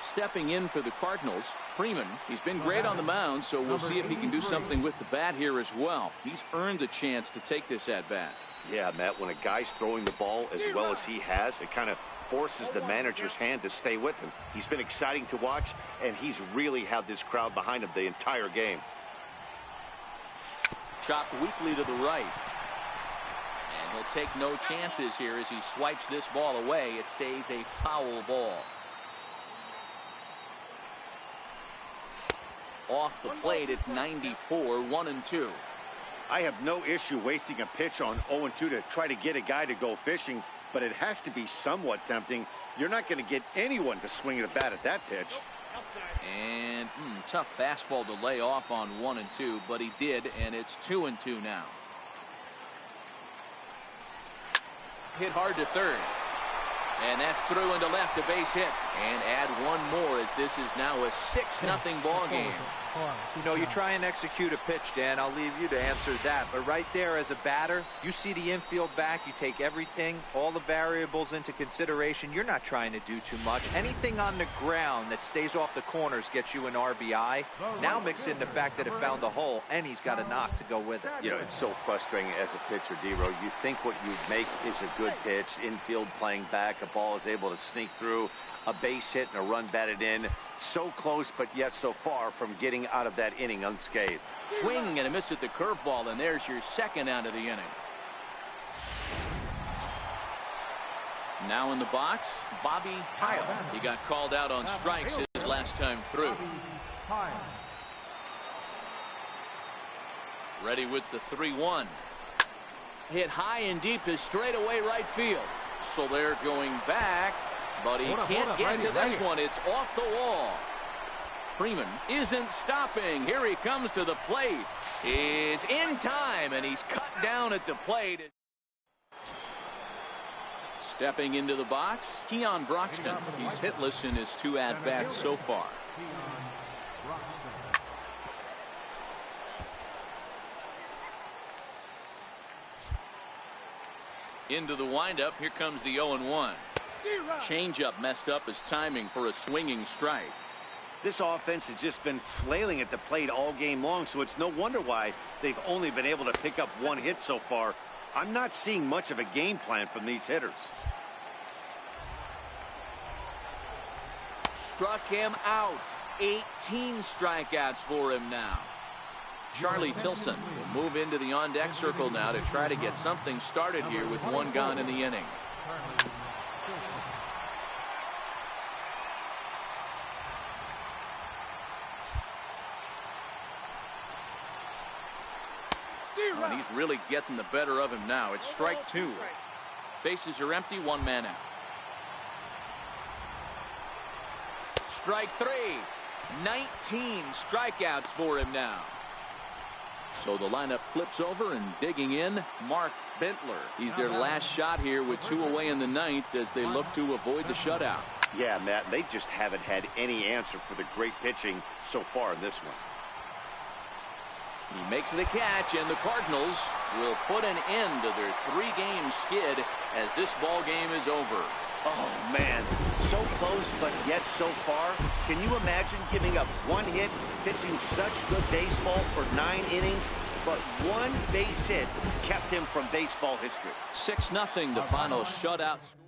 Stepping in for the Cardinals, Freeman. He's been great on the mound, so we'll see if he can do something with the bat here as well. He's earned the chance to take this at bat. Yeah, Matt, when a guy's throwing the ball as well as he has, it kind of forces the manager's hand to stay with him. He's been exciting to watch, and he's really had this crowd behind him the entire game. Chopped weakly to the right. And he'll take no chances here as he swipes this ball away. It stays a foul ball. Off the plate at 94, 1-2. I have no issue wasting a pitch on 0-2 to try to get a guy to go fishing, but it has to be somewhat tempting. You're not going to get anyone to swing the bat at that pitch. And tough fastball to lay off on 1-2, but he did, and it's 2-2 now. Hit hard to third. And that's through into left, a base hit. And add one more as this is now a 6-0 ball game. You know, you try and execute a pitch, Dan. I'll leave you to answer that. But right there as a batter, you see the infield back. You take everything, all the variables into consideration. You're not trying to do too much. Anything on the ground that stays off the corners gets you an RBI. Now mix in the fact that it found a hole, and he's got a knock to go with it. You know, it's so frustrating as a pitcher, D-Row. You think what you make is a good pitch. Infield playing back. A ball is able to sneak through. A base hit and a run batted in. So close, but yet so far from getting out of that inning unscathed. Swing and a miss at the curveball, and there's your second out of the inning. Now in the box, Bobby Pyle. He got called out on strikes his last time through. Ready with the 3-1. Hit high and deep to straightaway right field. So they're going back, but he can't get to this one. It's off the wall. Freeman isn't stopping. Here he comes to the plate. Is in time, and he's cut down at the plate. Stepping into the box, Keon Broxton. He's hitless in his 2 at-bats so far. Into the windup. Here comes the 0-1. Changeup messed up his timing for a swinging strike. This offense has just been flailing at the plate all game long, so it's no wonder why they've only been able to pick up 1 hit so far. I'm not seeing much of a game plan from these hitters. Struck him out. 18 strikeouts for him now. Charlie Tilson will move into the on-deck circle now to try to get something started here with 1 gone in the inning. And he's really getting the better of him now. It's strike 2. Bases are empty, 1 man out. Strike 3. 19 strikeouts for him now. So the lineup flips over, and digging in, Mark Bentler. He's their last shot here with 2 away in the 9th as they look to avoid the shutout. Yeah, Matt, they just haven't had any answer for the great pitching so far in this one. He makes the catch, and the Cardinals will put an end to their 3-game skid as this ball game is over. Oh, man, so close, but yet so far. Can you imagine giving up 1 hit, pitching such good baseball for 9 innings, but 1 base hit kept him from baseball history? 6-0, the final shutout score.